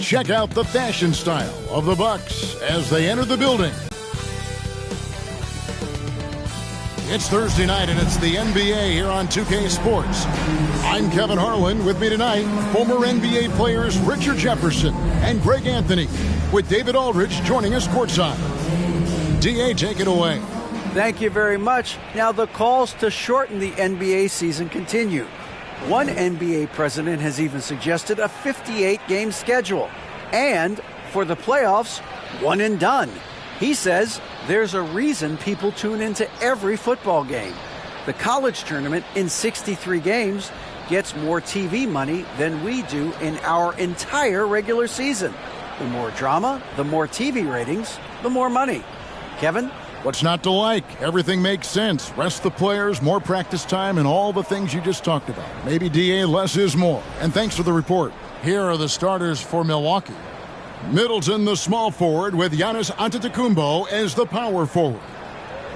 Check out the fashion style of the Bucks as they enter the building. It's Thursday night, and it's the NBA here on 2K Sports. I'm Kevin Harlan. With me tonight, former NBA players Richard Jefferson and Greg Anthony, with David Aldridge joining us courtside. D.A., take it away. Thank you very much. Now, the calls to shorten the NBA season continue. One NBA president has even suggested a 58-game schedule. And for the playoffs, one and done. He says there's a reason people tune into every football game. The college tournament in 63 games gets more TV money than we do in our entire regular season. The more drama, the more TV ratings, the more money. Kevin? What's not to like? Everything makes sense. Rest the players, more practice time, and all the things you just talked about. Maybe, DA, less is more. And thanks for the report. Here are the starters for Milwaukee. Middleton, the small forward, with Giannis Antetokounmpo as the power forward.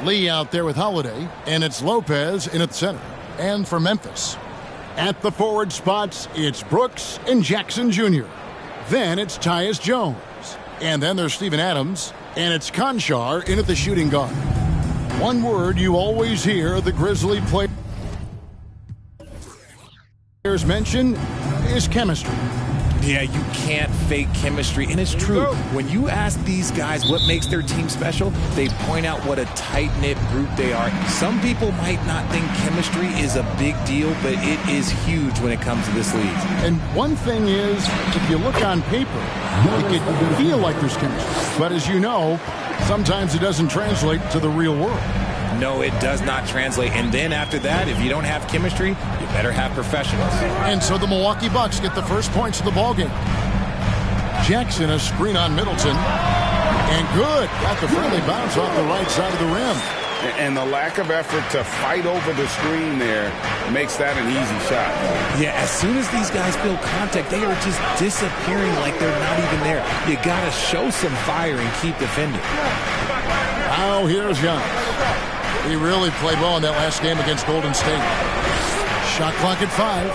Lee out there with Holiday, and it's Lopez in at center. And for Memphis, at the forward spots, it's Brooks and Jackson Jr. Then it's Tyus Jones. And then there's Steven Adams, and it's Conchar in at the shooting guard. One word you always hear the Grizzly players mention is chemistry. Yeah, you can't fake chemistry, and it's true. When you ask these guys what makes their team special, they point out what a tight-knit group they are. Some people might not think chemistry is a big deal, but it is huge when it comes to this league. And one thing is, if you look on paper, it can feel like there's chemistry. But as you know, sometimes it doesn't translate to the real world. No, it does not translate. And then after that, if you don't have chemistry, you better have professionals. And so the Milwaukee Bucks get the first points of the ballgame. Jackson, a screen on Middleton. And good. Got the friendly bounce off the right side of the rim. And the lack of effort to fight over the screen there makes that an easy shot. Yeah, as soon as these guys feel contact, they are just disappearing like they're not even there. You got to show some fire and keep defending. Now here's Giannis. He really played well in that last game against Golden State. Shot clock at 5.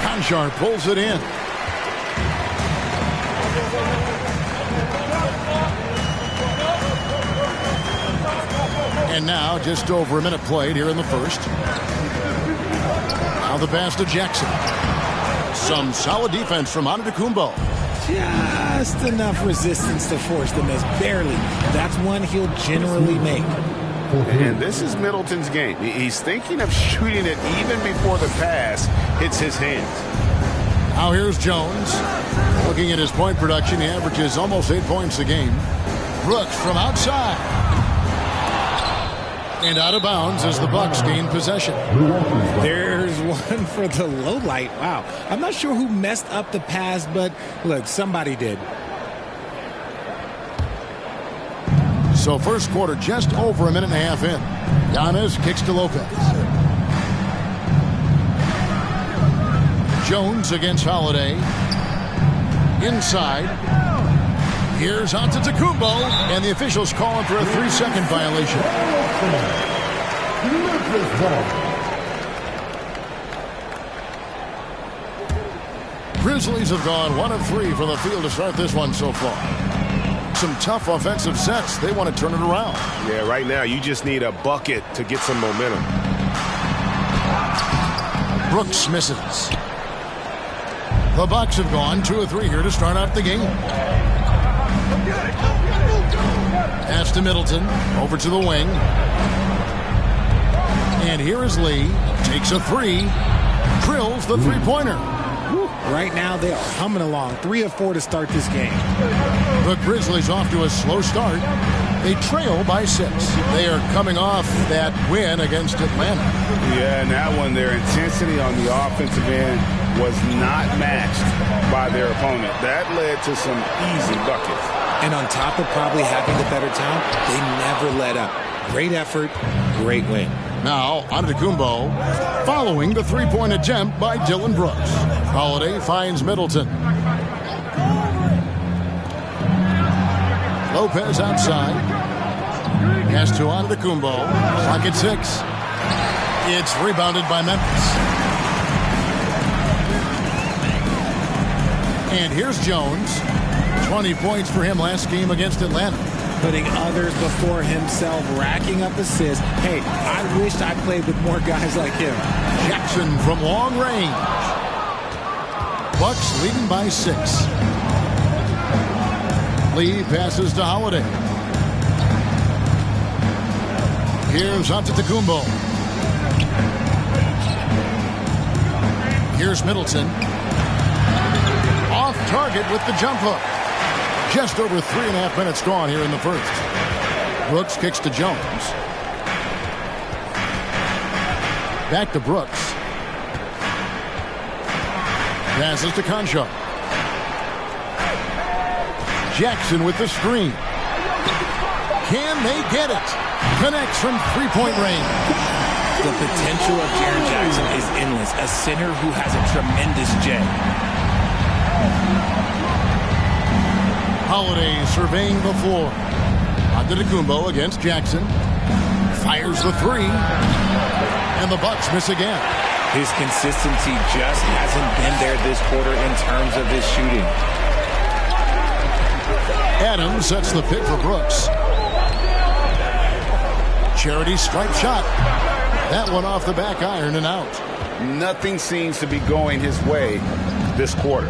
Conchar pulls it in. And now just over a minute played here in the first. Now the pass to Jackson. Some solid defense from Antetokounmpo. Just enough resistance to force the miss. Barely. That's one he'll generally make. And this is Middleton's game. He's thinking of shooting it even before the pass hits his hands. Now here's Jones. Looking at his point production, he averages almost 8 points a game. Brooks from outside. And out of bounds as the Bucks gain possession. There's one for the low light. Wow. I'm not sure who messed up the pass, but look, somebody did. So first quarter just over a minute and a half in. Giannis kicks to Lopez. Jones against Holiday. Inside. Here's Antetokounmpo, and the officials calling for a 3-second violation. Grizzlies have gone 1 of 3 from the field to start this one so far. Some tough offensive sets. They want to turn it around. Yeah, right now you just need a bucket to get some momentum. Brooks misses. The Bucks have gone 2 of 3 here to start out the game. Pass to Middleton, over to the wing. And here is Lee, takes a 3, drills the three-pointer. Right now they are humming along, 3 of 4 to start this game. The Grizzlies off to a slow start. They trail by 6. They are coming off that win against Atlanta. Yeah, and that one, their intensity on the offensive end was not matched by their opponent. That led to some easy buckets. And on top of probably having the better talent, they never let up. Great effort, great win. Now, Antetokounmpo following the three-point attempt by Dillon Brooks. Holiday finds Middleton. Lopez outside. Pass to Antetokounmpo. Clock at 6. It's rebounded by Memphis. And here's Jones. 20 points for him last game against Atlanta. Putting others before himself, racking up assists. Hey, I wished I played with more guys like him. Jackson from long range. Bucks leading by 6. Lee passes to Holiday. Here's Antetokounmpo. Here's Middleton. Off target with the jump hook. Just over 3.5 minutes gone here in the first. Brooks kicks to Jones. Back to Brooks. Passes to Concho. Jackson with the screen. Can they get it? Connects from three-point range. The potential of Jaren Jackson is endless. A center who has a tremendous jet. Holiday surveying the floor. Antetokounmpo against Jackson. Fires the three. And the Bucks miss again. His consistency just hasn't been there this quarter in terms of his shooting. Adams sets the pick for Brooks. Charity stripe shot. That one off the back iron and out. Nothing seems to be going his way this quarter.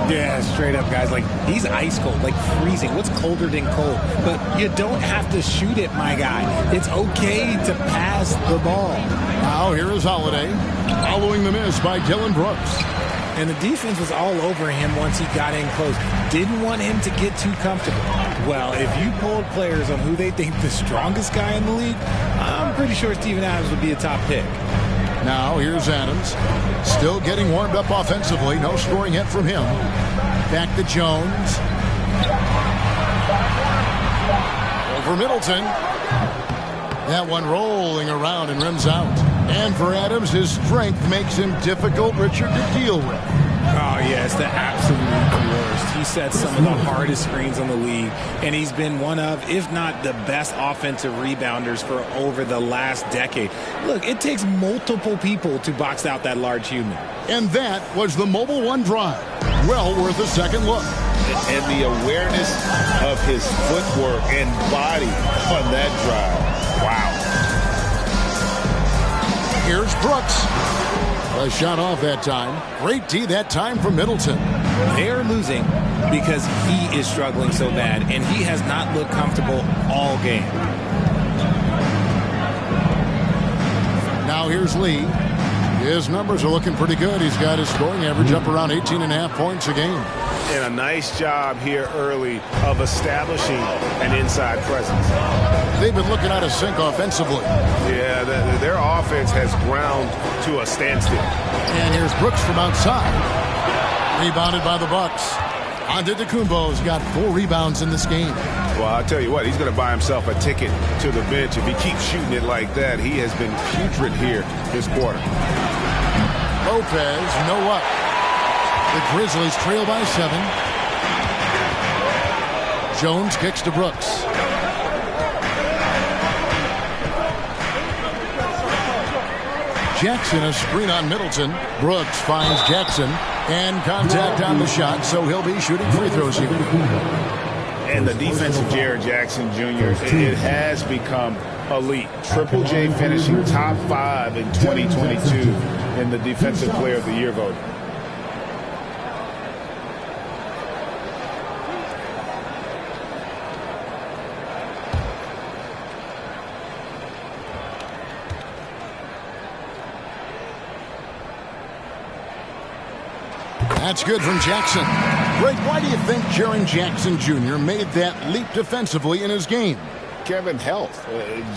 Yeah, straight up, guys. Like, he's ice cold, like freezing. What's colder than cold? But you don't have to shoot it, my guy. It's okay to pass the ball. Now here is Holiday. Following the miss by Dylan Brooks. And the defense was all over him once he got in close. Didn't want him to get too comfortable. Well, if you polled players on who they think the strongest guy in the league, I'm pretty sure Steven Adams would be a top pick. Now here's Adams. Still getting warmed up offensively. No scoring yet from him. Back to Jones. Over Middleton. That one rolling around and rims out. And for Adams, his strength makes him difficult, Richard, to deal with. Oh, yeah, it's the absolute worst. He sets some of the hardest screens in the league, and he's been one of, if not the best offensive rebounders for over the last decade. Look, it takes multiple people to box out that large human. And that was the Mobile One drive. Well worth a second look. And the awareness of his footwork and body on that drive. Wow. Here's Brooks. A shot off that time. Great D that time from Middleton. They're losing because he is struggling so bad, and he has not looked comfortable all game. Now here's Lee. His numbers are looking pretty good. He's got his scoring average up around 18.5 points a game. And a nice job here early of establishing an inside presence. They've been looking out of sync offensively. Yeah, their offense has ground to a standstill. And here's Brooks from outside. Rebounded by the Bucks. Antetokounmpo's got 4 rebounds in this game. Well, I'll tell you what, he's going to buy himself a ticket to the bench. If he keeps shooting it like that, he has been putrid here this quarter. Lopez, no luck. The Grizzlies trail by 7. Jones kicks to Brooks. Jackson a screen on Middleton. Brooks finds Jackson. And contact on the shot, so he'll be shooting free throws here. And the defense of Jaren Jackson Jr., it has become elite. Triple J finishing top 5 in 2022 in the Defensive Player of the Year vote. That's good from Jackson. Greg, why do you think Jaren Jackson Jr. made that leap defensively in his game? Kevin, health.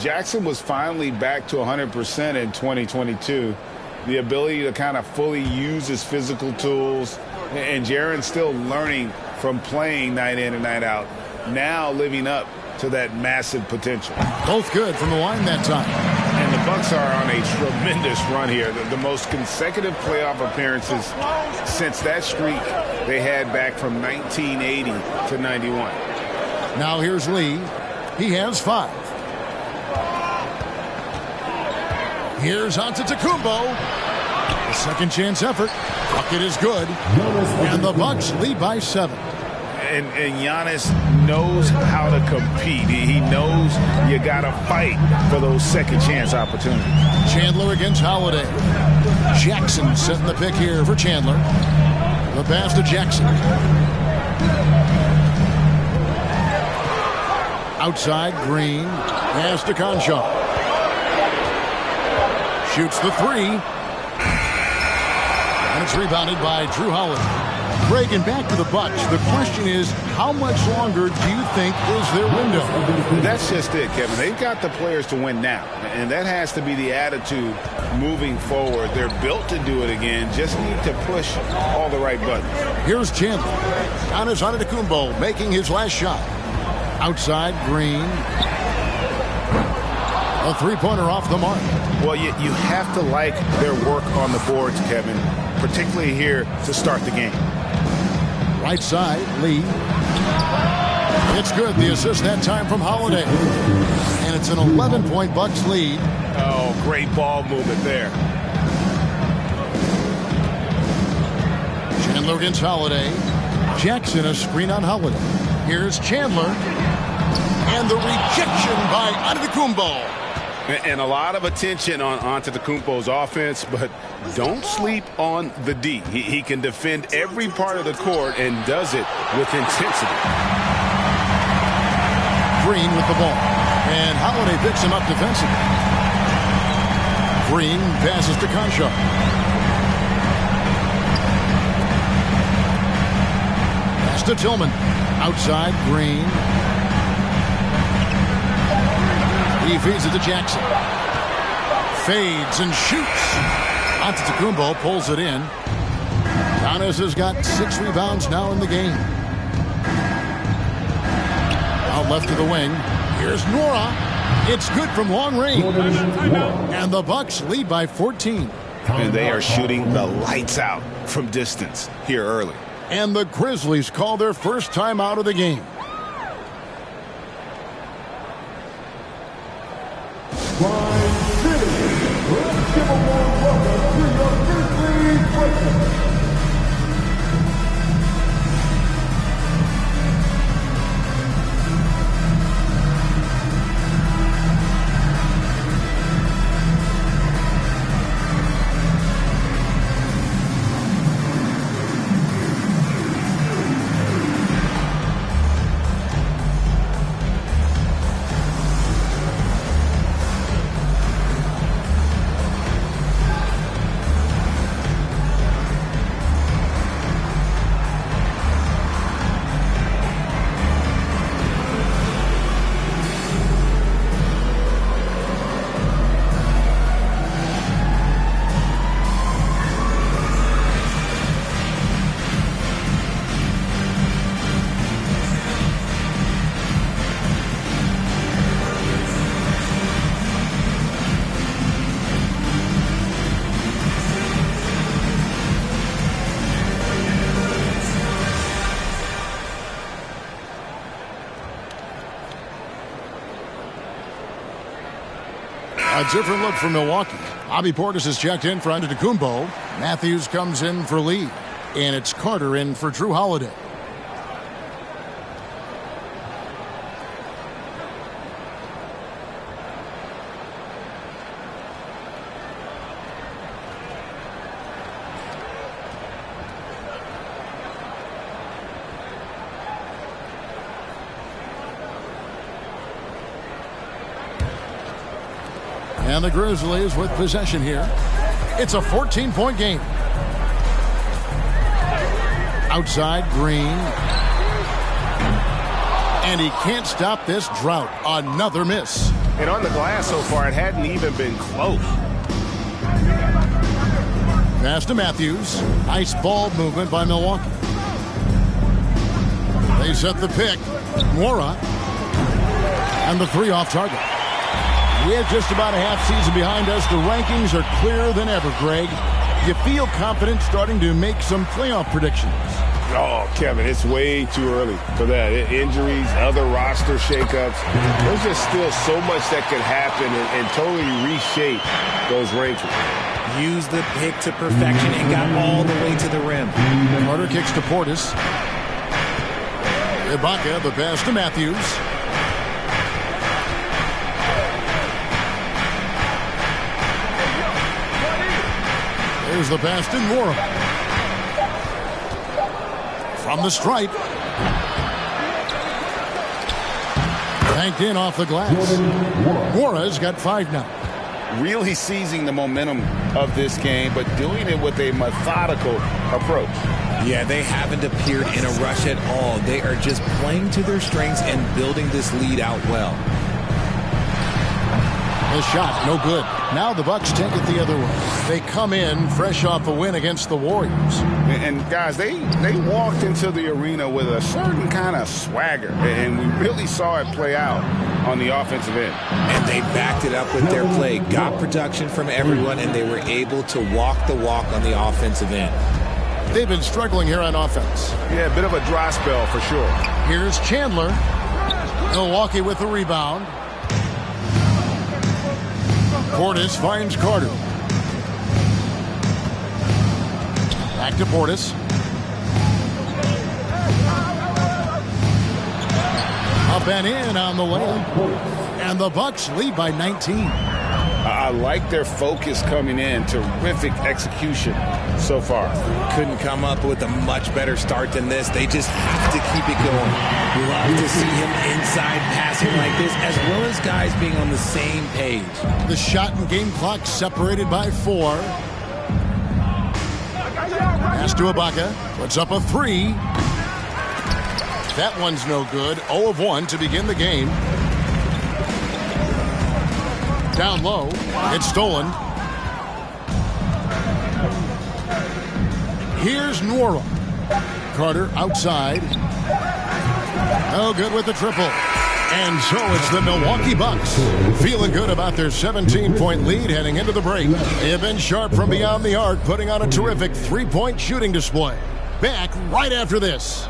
Jackson was finally back to 100% in 2022. The ability to kind of fully use his physical tools. And Jaren's still learning from playing night in and night out. Now living up to that massive potential. Both good from the line that time. And the Bucks are on a tremendous run here. The most consecutive playoff appearances since that streak they had back from 1980 to 91. Now here's Lee. He has 5. Here's Antetokounmpo. Second chance effort. Bucket is good. And the Bucks lead by 7. And Giannis knows how to compete. He knows you got to fight for those second chance opportunities. Chandler against Holiday. Jackson setting the pick here for Chandler. The pass to Jackson. Outside, Green. Pass to Conchar. Shoots the 3. And it's rebounded by Drew Holiday. Reagan, back to the Bucks. The question is, how much longer do you think is their window? That's just it, Kevin. They've got the players to win now, and that has to be the attitude moving forward. They're built to do it again. Just need to push all the right buttons. Here's Chandler. Giannis Antetokounmpo making his last shot. Outside, Green. A three-pointer off the mark. Well, you have to like their work on the boards, Kevin, particularly here to start the game. Right side, Lee. It's good. The assist that time from Holiday. And it's an 11-point Bucks lead. Oh, great ball movement there. Chandler against Holiday. Jackson a screen on Holiday. Here's Chandler. And the rejection by Antetokounmpo. And a lot of attention on Antetokounmpo's offense, but don't sleep on the D. He can defend every part of the court and does it with intensity. Green with the ball. And Holiday picks him up defensively. Green passes to Conchar. Pass to Tillman. Outside, Green. He feeds it to Jackson. Fades and shoots. Antetokounmpo pulls it in. Giannis has got 6 rebounds now in the game. Out left to the wing. Here's Nora. It's good from long range. And the Bucks lead by 14. And they are shooting the lights out from distance here early. And the Grizzlies call their first time out of the game. Let's give a warm welcome to your Grizzlies breakfast. A different look for Milwaukee. Bobby Portis is checked in for Antetokounmpo. Matthews comes in for Lee. And it's Carter in for Drew Holiday. And the Grizzlies with possession here. It's a 14-point game. Outside, Green. And he can't stop this drought. Another miss. And on the glass so far, it hadn't even been close. Pass to Matthews. Nice ball movement by Milwaukee. They set the pick. Mora. And the 3 off target. We have just about a half season behind us. The rankings are clearer than ever, Greg. You feel confident starting to make some playoff predictions? Oh, Kevin, it's way too early for that. Injuries, other roster shakeups. There's just still so much that could happen and totally reshape those rankings. used the pick to perfection and got all the way to the rim. Carter kicks to Portis. Ibaka, the pass to Matthews. There's the pass to Nora. From the stripe. Banked in off the glass. Nora's got 5 now. Really seizing the momentum of this game, but doing it with a methodical approach. Yeah, they haven't appeared in a rush at all. They are just playing to their strengths and building this lead out well. The shot, no good. Now the Bucks take it the other way. They come in fresh off a win against the Warriors. And guys, they walked into the arena with a certain kind of swagger, and we really saw it play out on the offensive end. And they backed it up with their play, got production from everyone, and they were able to walk the walk on the offensive end. They've been struggling here on offense. Yeah, a bit of a dry spell for sure. Here's Chandler. Milwaukee with the rebound. Portis finds Carter. Back to Portis. Up and in on the layup. And the Bucks lead by 19. I like their focus coming in. Terrific execution so far. Couldn't come up with a much better start than this. They just have to keep it going. Love to see him inside passing like this, as well as guys being on the same page. The shot and game clock separated by 4. Pass to Ibaka. Puts up a 3. That one's no good. 0 of 1 to begin the game. Down low. It's stolen. Here's Nora. Carter outside. Oh, good with the triple. And so it's the Milwaukee Bucks. Feeling good about their 17-point lead heading into the break. They've been sharp from beyond the arc, putting on a terrific 3-point shooting display. Back right after this.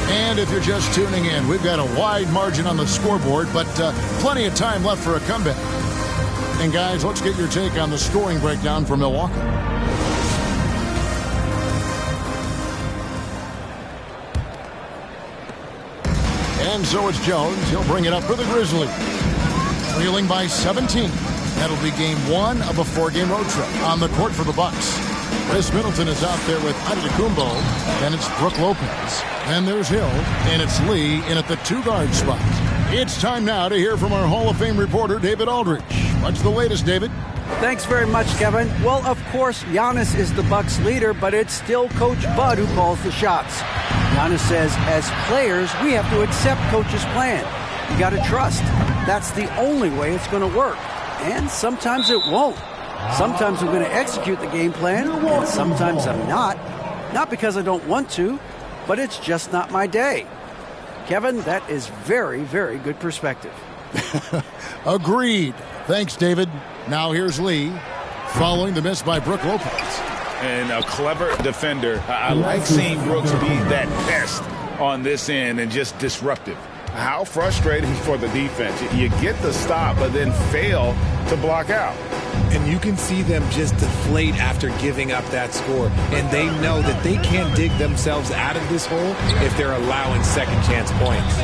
And if you're just tuning in, we've got a wide margin on the scoreboard, but plenty of time left for a comeback. And guys, let's get your take on the scoring breakdown for Milwaukee. And so it's Jones. He'll bring it up for the Grizzlies. Trailing by 17. That'll be game 1 of a 4-game road trip. On the court for the Bucks, Chris Middleton is out there with Antetokounmpo. Then it's Brook Lopez. Then there's Hill. And it's Lee in at the 2-guard spot. It's time now to hear from our Hall of Fame reporter, David Aldridge. What's the latest, David? Thanks very much, Kevin. Well, of course, Giannis is the Bucks leader, but it's still Coach Bud who calls the shots. Giannis says, as players, we have to accept Coach's plan. You got to trust. That's the only way it's going to work. And sometimes it won't. Sometimes I'm going to execute the game plan, and sometimes I'm not. Not because I don't want to, but it's just not my day. Kevin, that is very, very good perspective. Agreed. Thanks, David. Now here's Lee, following the miss by Brook Lopez. And a clever defender. I like seeing Brooks be that pest on this end and just disruptive. How frustrating for the defense. You get the stop, but then fail to block out. And you can see them just deflate after giving up that score. And they know that they can't dig themselves out of this hole if they're allowing second chance points.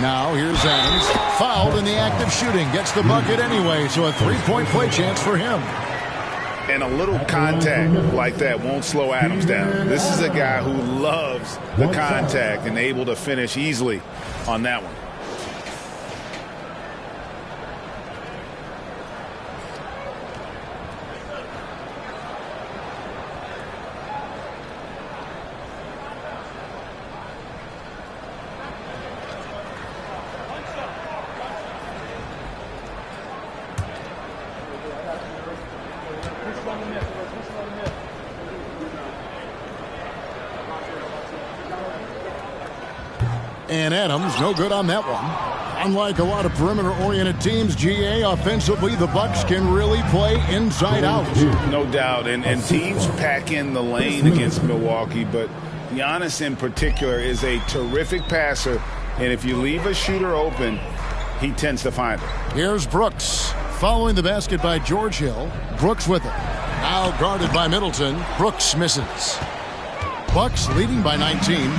Now here's Adams. Fouled in the act of shooting. Gets the bucket anyway, so a 3-point play chance for him. And a little contact like that won't slow Adams down. This is a guy who loves the contact and able to finish easily on that one. And Adams, no good on that one. Unlike a lot of perimeter-oriented teams, GA, offensively, the Bucks can really play inside out. No doubt, and teams pack in the lane against Milwaukee, but Giannis in particular is a terrific passer, and if you leave a shooter open, he tends to find it. Here's Brooks, following the basket by George Hill. Brooks with it. Now guarded by Middleton. Brooks misses. Bucks leading by 19.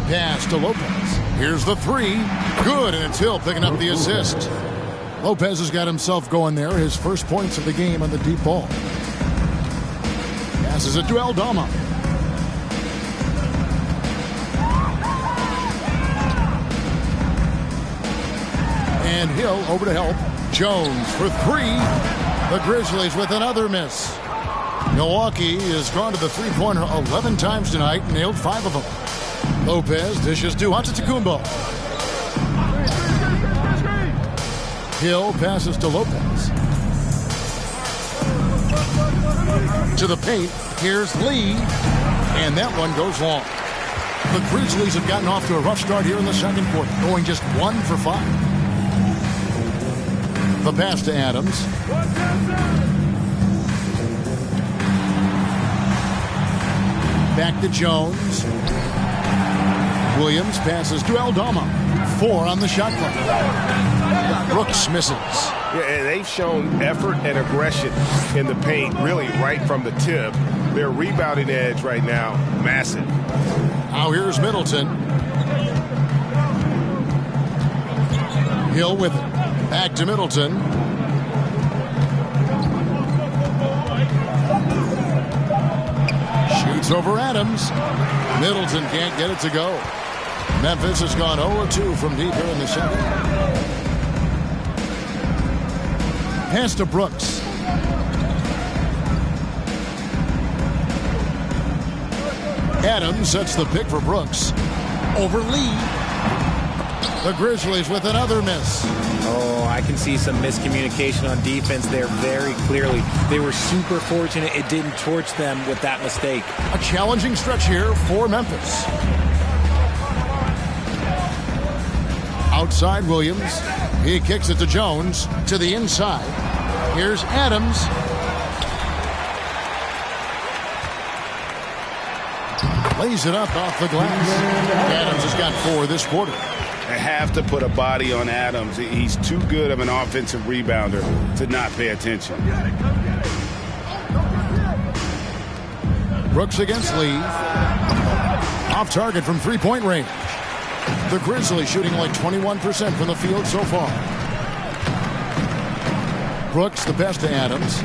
Pass to Lopez. Here's the three. Good, and it's Hill picking up the assist. Lopez has got himself going there. His first points of the game on the deep ball. Passes it to Aldama. And Hill over to help. Jones for three. The Grizzlies with another miss. Milwaukee has gone to the three-pointer 11 times tonight, nailed 5 of them. Lopez dishes to Antetokounmpo. Hill passes to Lopez. To the paint. Here's Lee. And that one goes long. The Grizzlies have gotten off to a rough start here in the second quarter, going just 1 for 5. The pass to Adams. Back to Jones. Williams passes to Aldama. 4 on the shot clock. Brooks misses. Yeah, they've shown effort and aggression in the paint, really right from the tip. Their rebounding edge right now, massive. Now here's Middleton. Hill with it. Back to Middleton. Shoots over Adams. Middleton can't get it to go. Memphis has gone 0-2 from deep here in the second. Pass to Brooks. Adams sets the pick for Brooks. Over Lee. The Grizzlies with another miss. Oh, I can see some miscommunication on defense there very clearly. They were super fortunate it didn't torch them with that mistake. A challenging stretch here for Memphis. Outside Williams. He kicks it to Jones. To the inside. Here's Adams. Lays it up off the glass. Adams has got 4 this quarter. I have to put a body on Adams. He's too good of an offensive rebounder to not pay attention. Brooks against Lee. Off target from three-point range. The Grizzlies shooting like 21% from the field so far. Brooks the best to Adams.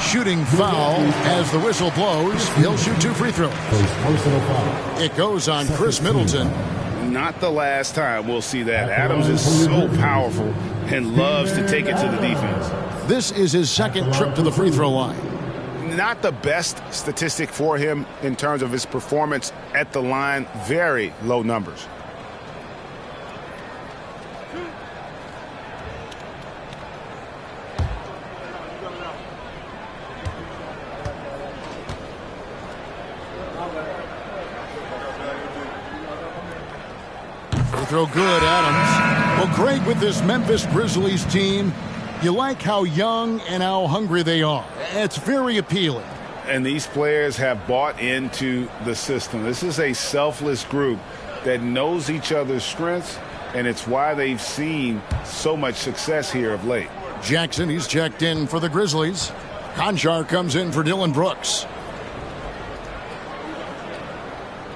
Shooting foul as the whistle blows. He'll shoot 2 free throws. It goes on Chris Middleton. Not the last time we'll see that. Adams is so powerful and loves to take it to the defense. This is his second trip to the free throw line. Not the best statistic for him in terms of his performance at the line. Very low numbers. Throw good, Adams. Well, Craig, with this Memphis Grizzlies team, you like how young and how hungry they are. It's very appealing. And these players have bought into the system. This is a selfless group that knows each other's strengths, and it's why they've seen so much success here of late. Jackson, he's checked in for the Grizzlies. Conchar comes in for Dylan Brooks.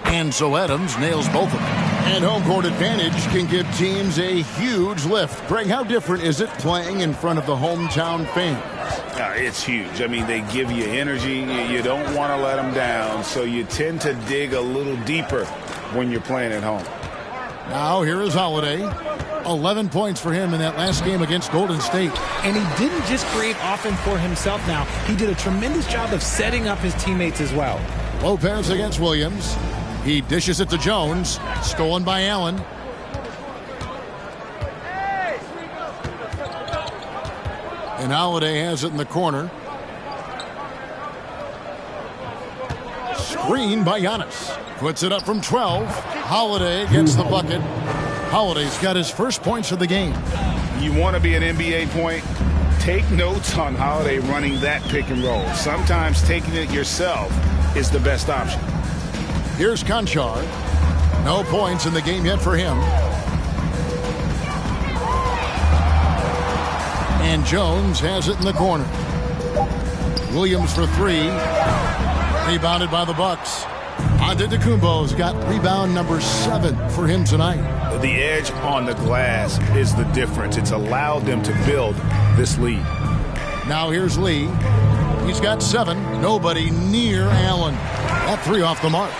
And so Adams nails both of them. And home court advantage can give teams a huge lift. Greg, how different is it playing in front of the hometown fans? It's huge. I mean, they give you energy. You don't want to let them down, so you tend to dig a little deeper when you're playing at home. Now here is Holiday. 11 points for him in that last game against Golden State. And he didn't just create offense for himself now. He did a tremendous job of setting up his teammates as well. Lopez against Williams. He dishes it to Jones. Stolen by Allen. And Holiday has it in the corner. Screen by Giannis. Puts it up from 12. Holiday gets the bucket. Holiday's got his first points of the game. You want to be an NBA point? Take notes on Holiday running that pick and roll. Sometimes taking it yourself is the best option. Here's Conchar. No points in the game yet for him. And Jones has it in the corner. Williams for three. Rebounded by the Bucks. Antetokounmpo's got rebound number 7 for him tonight. The edge on the glass is the difference. It's allowed them to build this lead. Now here's Lee. He's got 7. Nobody near Allen. That 3 off the mark.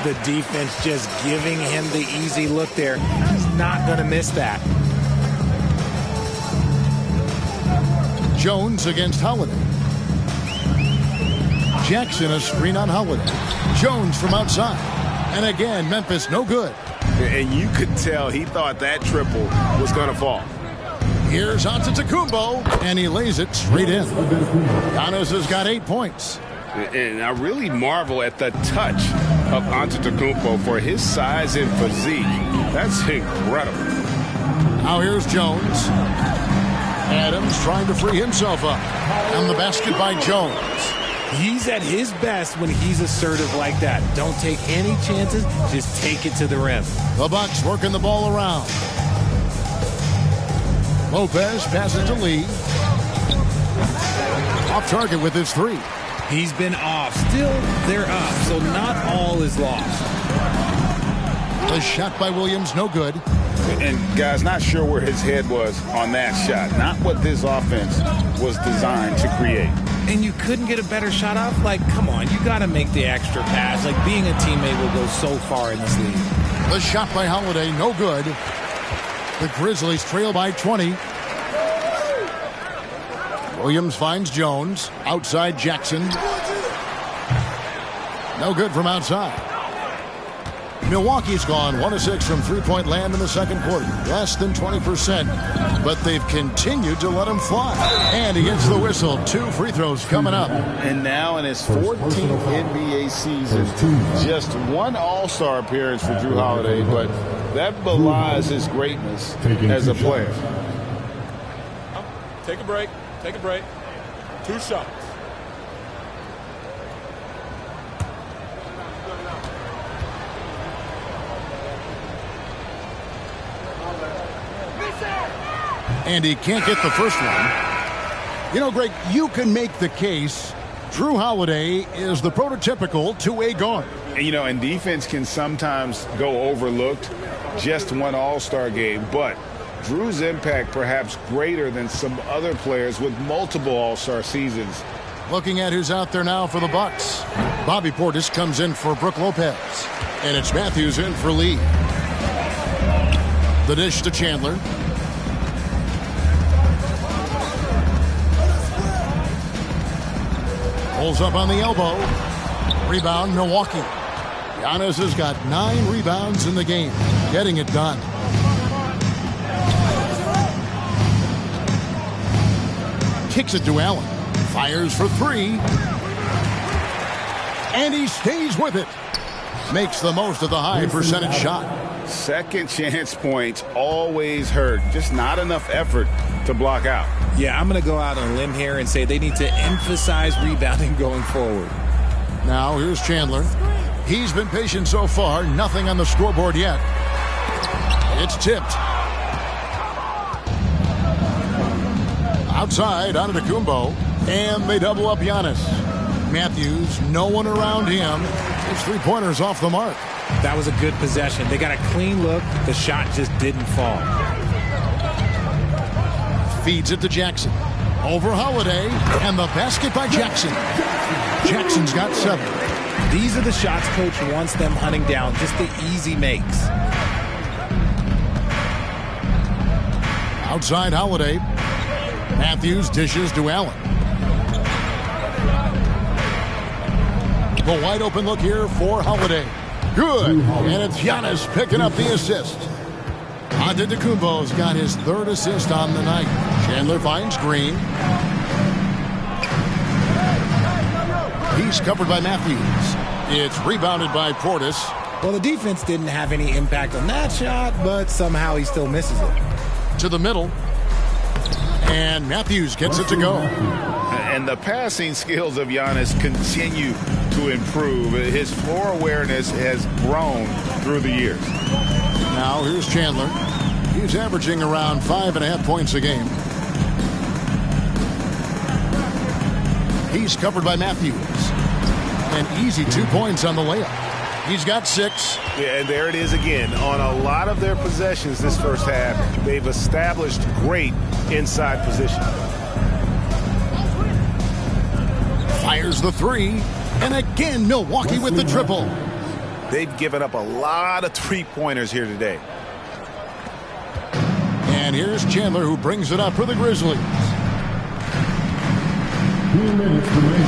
The defense just giving him the easy look there. He's not going to miss that. Jones against Holiday. Jackson a screen on Holiday. Jones from outside. And again, Memphis no good. And you could tell he thought that triple was going to fall. Here's Antetokounmpo, and he lays it straight in. Giannis has got 8 points. And I really marvel at the touch of Antetokounmpo for his size and physique. That's incredible. Now here's Jones. Adams trying to free himself up. And the basket by Jones. He's at his best when he's assertive like that. Don't take any chances. Just take it to the rim. The Bucks working the ball around. Lopez passes to Lee. Off target with his 3. He's been off. Still, they're up, so not all is lost. The shot by Williams, no good. And, guys, not sure where his head was on that shot. Not what this offense was designed to create. And you couldn't get a better shot off? Like, come on, you got to make the extra pass. Like, being a teammate will go so far in this league. The shot by Holiday, no good. The Grizzlies trail by 20. Williams finds Jones. Outside Jackson. No good from outside. Milwaukee's gone 1 of 6 from three-point land in the second quarter. Less than 20%. But they've continued to let them fly. And he gets the whistle. 2 free throws coming up. And now in his 14th NBA season, just 1 All-Star appearance for Jrue Holiday, but that belies his greatness as a player. Take a break. Take a break. 2 shots. And he can't get the first one. You know, Greg, you can make the case Jrue Holiday is the prototypical two-way guard. And, you know, and defense can sometimes go overlooked. Just 1 All-Star game, but Jrue's impact perhaps greater than some other players with multiple All-Star seasons. Looking at who's out there now for the Bucks. Bobby Portis comes in for Brook Lopez. And it's Matthews in for Lee. The dish to Chandler. Pulls up on the elbow. Rebound, Milwaukee. Giannis has got 9 rebounds in the game. Getting it done. Kicks it to Allen. Fires for 3. And he stays with it. Makes the most of the high percentage shot. Second chance points always hurt. Just not enough effort to block out. Yeah, I'm going to go out on a limb here and say they need to emphasize rebounding going forward. Now here's Chandler. He's been patient so far. Nothing on the scoreboard yet. It's tipped. Outside, Antetokounmpo. And they double up Giannis. Matthews, no one around him. His 3-pointers off the mark. That was a good possession. They got a clean look. The shot just didn't fall. Feeds it to Jackson. Over Holiday. And the basket by Jackson. Jackson's got 7. These are the shots coach wants them hunting down. Just the easy makes. Outside Holiday. Matthews dishes to Allen. The wide open look here for Holiday. Good. And it's Giannis picking up the assist. Antetokounmpo's got his 3rd assist on the night. Chandler finds Green. He's covered by Matthews. It's rebounded by Portis. Well, the defense didn't have any impact on that shot, but somehow he still misses it. To the middle. And Matthews gets it to go. And the passing skills of Giannis continue to improve. His floor awareness has grown through the years. Now here's Chandler. He's averaging around 5.5 points a game. He's covered by Matthews. An easy 2 points on the layup. He's got 6. Yeah, and there it is again. On a lot of their possessions this first half, they've established great inside position. Fires the 3. And again, Milwaukee with the triple. They've given up a lot of three-pointers here today. And here's Chandler, who brings it up for the Grizzlies.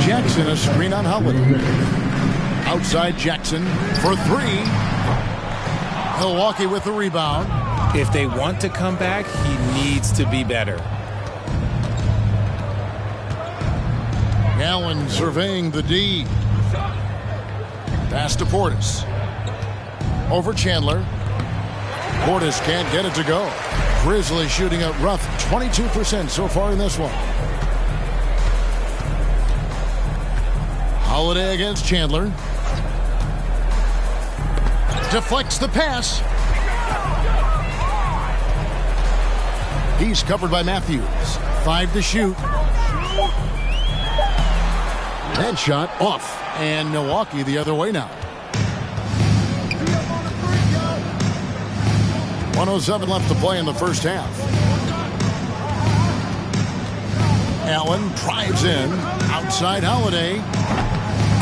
Jackson, a screen on Holiday. Outside Jackson for 3. Milwaukee with the rebound. If they want to come back, he needs to be better. Allen surveying the D. Pass to Portis. Over Chandler. Portis can't get it to go. Grizzlies shooting a rough 22% so far in this one. Holiday against Chandler. Deflects the pass. He's covered by Matthews. 5 to shoot. That shot off. And Milwaukee the other way now. 1:07 left to play in the first half. Allen drives in. Outside Holiday.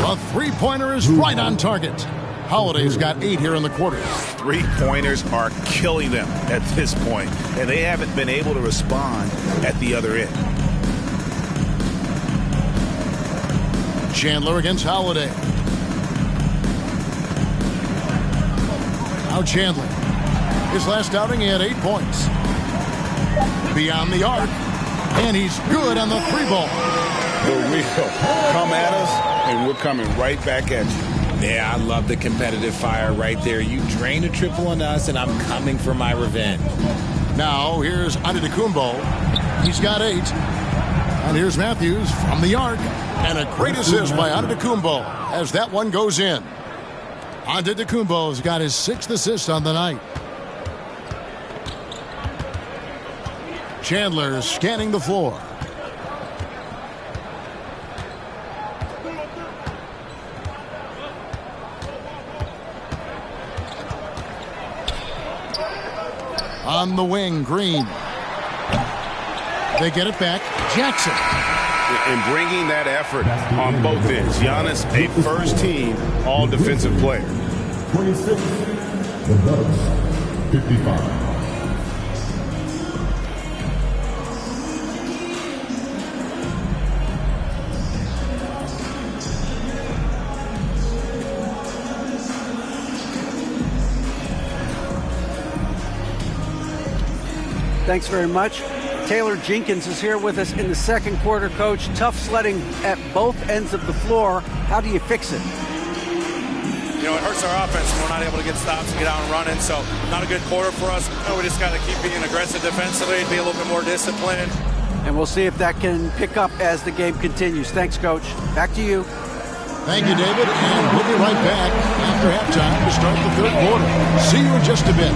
A three-pointer is right on target. Holiday's got 8 here in the quarter. Three-pointers are killing them at this point, and they haven't been able to respond at the other end. Chandler against Holiday. Now Chandler. His last outing, he had 8 points. Beyond the arc. And he's good on the 3-ball. For real. Come at us, and we're coming right back at you. Yeah, I love the competitive fire right there. You drain a triple on us, and I'm coming for my revenge. Now, here's Antetokounmpo. He's got 8. And here's Matthews from the arc. And a great assist by Antetokounmpo as that one goes in. Antetokounmpo's got his 6th assist on the night. Chandler scanning the floor. On the wing, Green. They get it back. Jackson. And bringing that effort on both ends. Giannis, a first-team all-defensive player. 26. The Bucks, 55. Thanks very much. Taylor Jenkins is here with us in the second quarter, Coach. Tough sledding at both ends of the floor. How do you fix it? You know, it hurts our offense when we're not able to get stops and get out and running. So not a good quarter for us. You know, we just got to keep being aggressive defensively and be a little bit more disciplined. And we'll see if that can pick up as the game continues. Thanks, Coach. Back to you. Thank you, David. And we'll be right back after halftime to start the third quarter. See you in just a bit.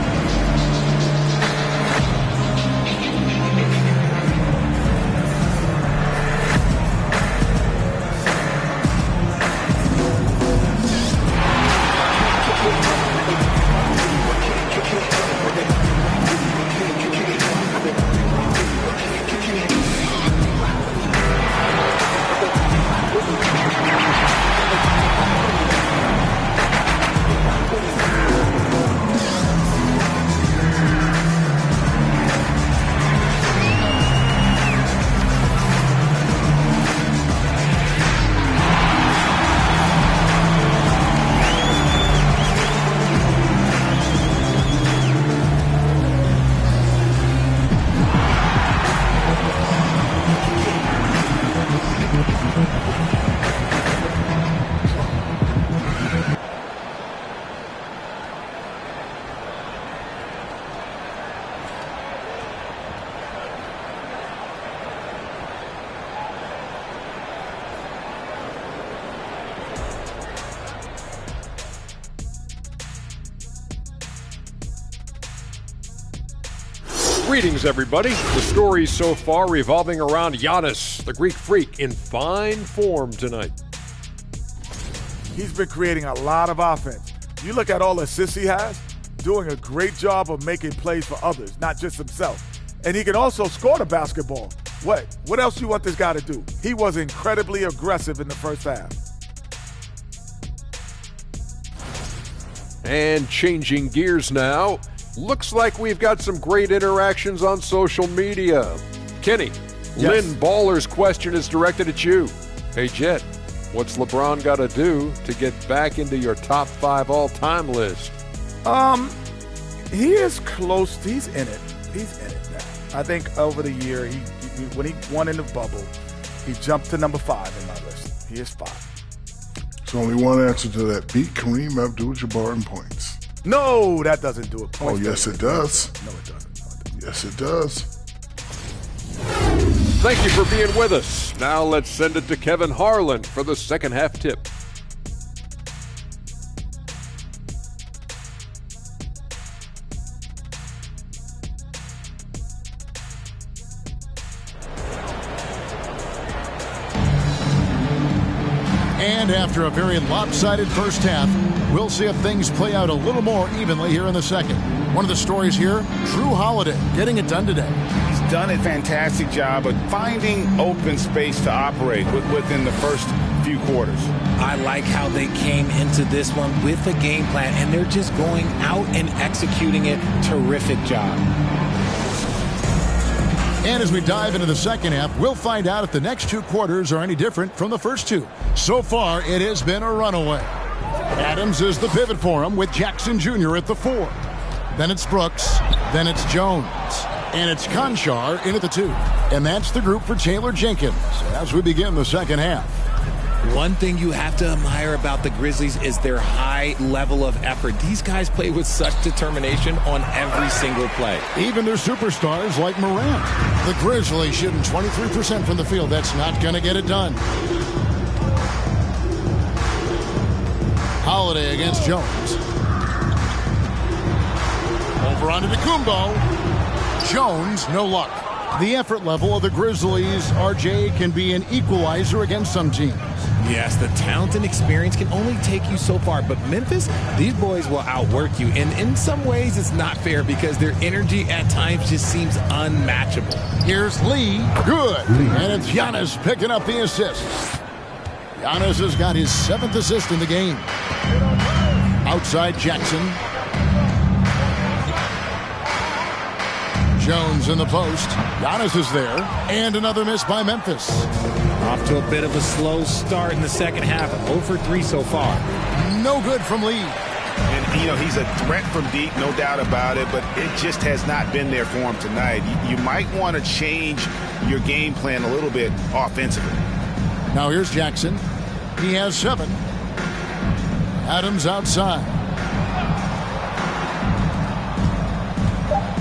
Greetings, everybody. The stories so far revolving around Giannis, the Greek freak, in fine form tonight. He's been creating a lot of offense. You look at all the assists he has, doing a great job of making plays for others, not just himself. And he can also score the basketball. What else do you want this guy to do? He was incredibly aggressive in the first half. And changing gears now, looks like we've got some great interactions on social media. Kenny, Yes. Lynn Baller's question is directed at you. Hey, Jet, what's LeBron got to do to get back into your top 5 all-time list? He is close. He's in it. He's in it now. I think over the year, when he won in the bubble, he jumped to number 5 in my list. He is 5. There's only one answer to that. Beat Kareem Abdul-Jabbar in points. No, that doesn't do it. Oh, yes, it does. No, it doesn't. Yes, it does. Thank you for being with us. Now let's send it to Kevin Harlan for the second half tip. And after a very lopsided first half, we'll see if things play out a little more evenly here in the second. One of the stories here, Drew Holiday getting it done today. He's done a fantastic job of finding open space to operate within the first few quarters. I like how they came into this one with a game plan, and they're just going out and executing it. Terrific job. And as we dive into the second half, we'll find out if the next 2 quarters are any different from the first 2. So far, it has been a runaway. Adams is the pivot for him with Jackson Jr. at the 4. Then it's Brooks. Then it's Jones. And it's Conchar in at the 2. And that's the group for Taylor Jenkins as we begin the second half. One thing you have to admire about the Grizzlies is their high level of effort. These guys play with such determination on every single play. Even their superstars like Morant. The Grizzlies shooting 23% from the field. That's not going to get it done. Holiday against Jones. Over onto Kumbo. Jones, no luck. The effort level of the Grizzlies, RJ, can be an equalizer against some teams. Yes, the talent and experience can only take you so far, but Memphis, these boys will outwork you. And in some ways, it's not fair because their energy at times just seems unmatchable. Here's Lee. Good. And it's Giannis picking up the assists. Giannis has got his 7th assist in the game. Outside Jackson. Jones in the post. Giannis is there. And another miss by Memphis. Off to a bit of a slow start in the second half. 0 for 3 so far. No good from Lee. And, he's a threat from deep, no doubt about it, but it just has not been there for him tonight. You might want to change your game plan a little bit offensively. Now here's Jackson. He has 7. Adams outside.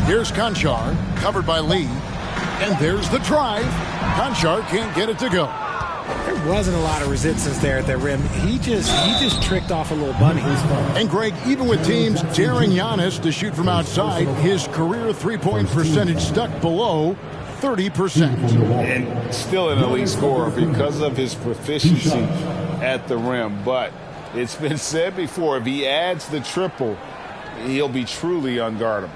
Here's Conchar, covered by Lee. And there's the drive. Conchar can't get it to go. There wasn't a lot of resistance there at the rim. He just tricked off a little bunny. And Greg, even with teams daring Giannis to shoot from outside, his career three-point percentage stuck below 30%. And still an elite scorer because of his proficiency at the rim. But it's been said before, if he adds the triple, he'll be truly unguardable.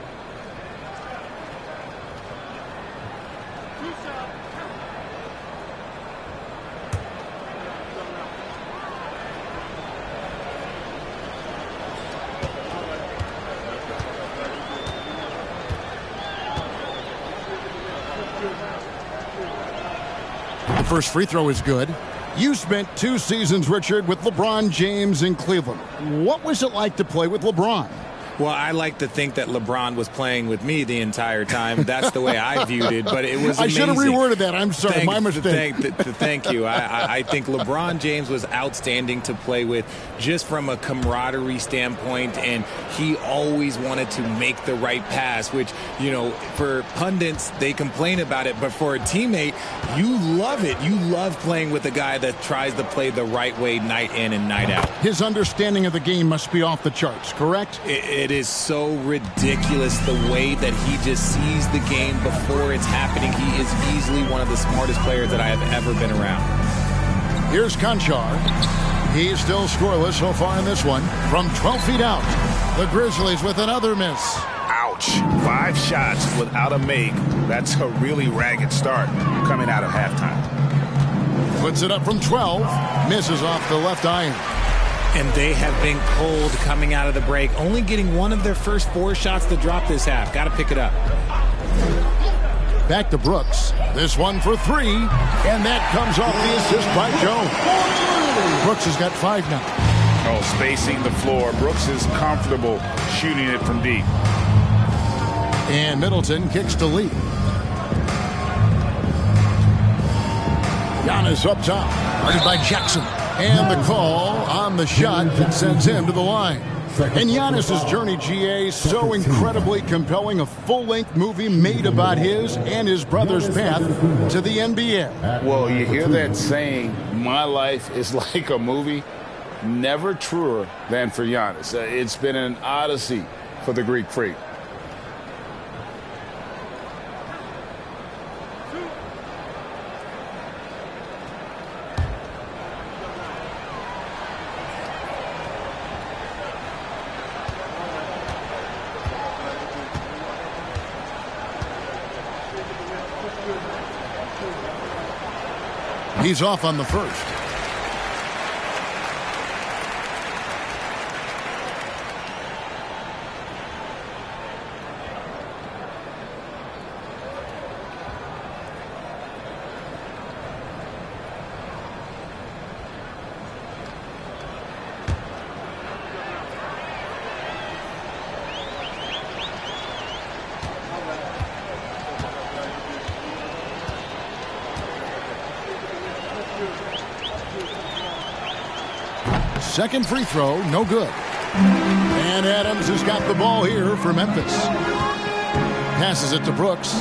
The first free throw is good. You spent 2 seasons, Richard, with LeBron James in Cleveland. What was it like to play with LeBron? Well, I like to think that LeBron was playing with me the entire time. That's the way I viewed it, but it was amazing. I should have reworded that. I'm sorry, my mistake. Thank you. I think LeBron James was outstanding to play with just from a camaraderie standpoint, and he always wanted to make the right pass, which, for pundits, they complain about it, but for a teammate, you love it. You love playing with a guy that tries to play the right way night in and night out. His understanding of the game must be off the charts, correct? It is so ridiculous the way that he just sees the game before it's happening. He is easily one of the smartest players that I have ever been around. Here's Conchar. He's still scoreless so far in this one. From 12 feet out, the Grizzlies with another miss. Ouch. 5 shots without a make. That's a really ragged start coming out of halftime. Puts it up from 12. Misses off the left iron. And they have been cold coming out of the break. Only getting one of their first 4 shots to drop this half. Got to pick it up. Back to Brooks. This one for 3. And that comes off the assist by Jones. Brooks has got 5 now. Oh, spacing the floor. Brooks is comfortable shooting it from deep. And Middleton kicks to lead. Giannis up top. Guarded by Jackson. And the call on the shot that sends him to the line. And Giannis's journey, GA, so incredibly compelling. A full-length movie made about his and his brother's path to the NBA. Well, you hear that saying, my life is like a movie. Never truer than for Giannis. It's been an odyssey for the Greek freak. He's off on the first. Second free throw, no good. And Adams has got the ball here for Memphis. Passes it to Brooks.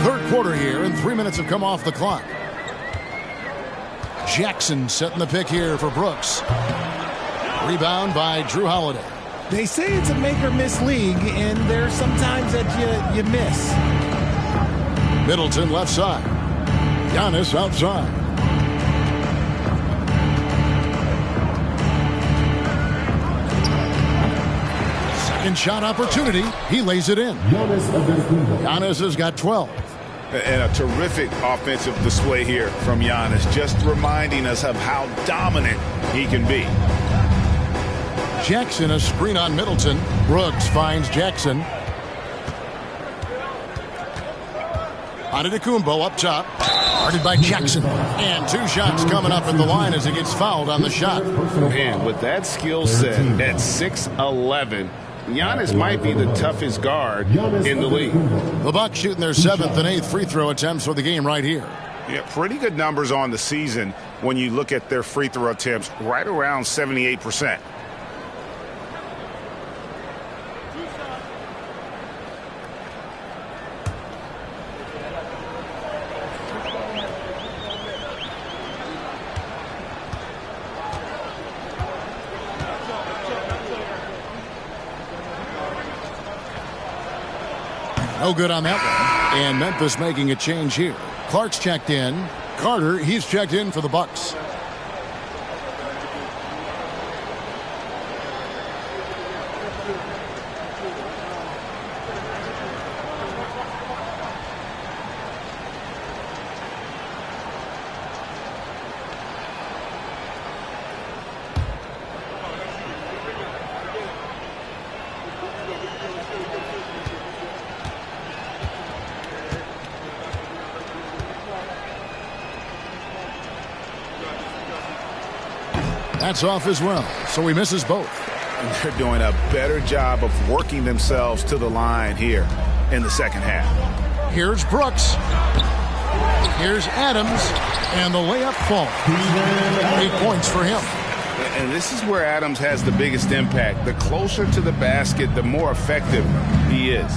Third quarter here, and 3 minutes have come off the clock. Jackson setting the pick here for Brooks. Rebound by Drew Holiday. They say it's a make-or-miss league, and there's sometimes that you miss. Middleton left side. Giannis outside. Second shot opportunity. He lays it in. Giannis has got 12. And a terrific offensive display here from Giannis, just reminding us of how dominant he can be. Jackson, a screen on Middleton. Brooks finds Jackson. Antetokounmpo up top. Guarded by Jackson. And 2 shots coming up at the line as he gets fouled on the shot. Man, with that skill set at 6'11", Giannis might be the toughest guard in the league. The Bucks shooting their 7th and 8th free throw attempts for the game right here. Yeah, pretty good numbers on the season when you look at their free throw attempts, right around 78%. No good on that one. And Memphis making a change here. Clark's checked in. Carter, he's checked in for the Bucks. That's off as well, so he misses both. And they're doing a better job of working themselves to the line here in the second half. Here's Brooks. Here's Adams, and the layup falls. 8 points for him. And this is where Adams has the biggest impact. The closer to the basket, the more effective he is.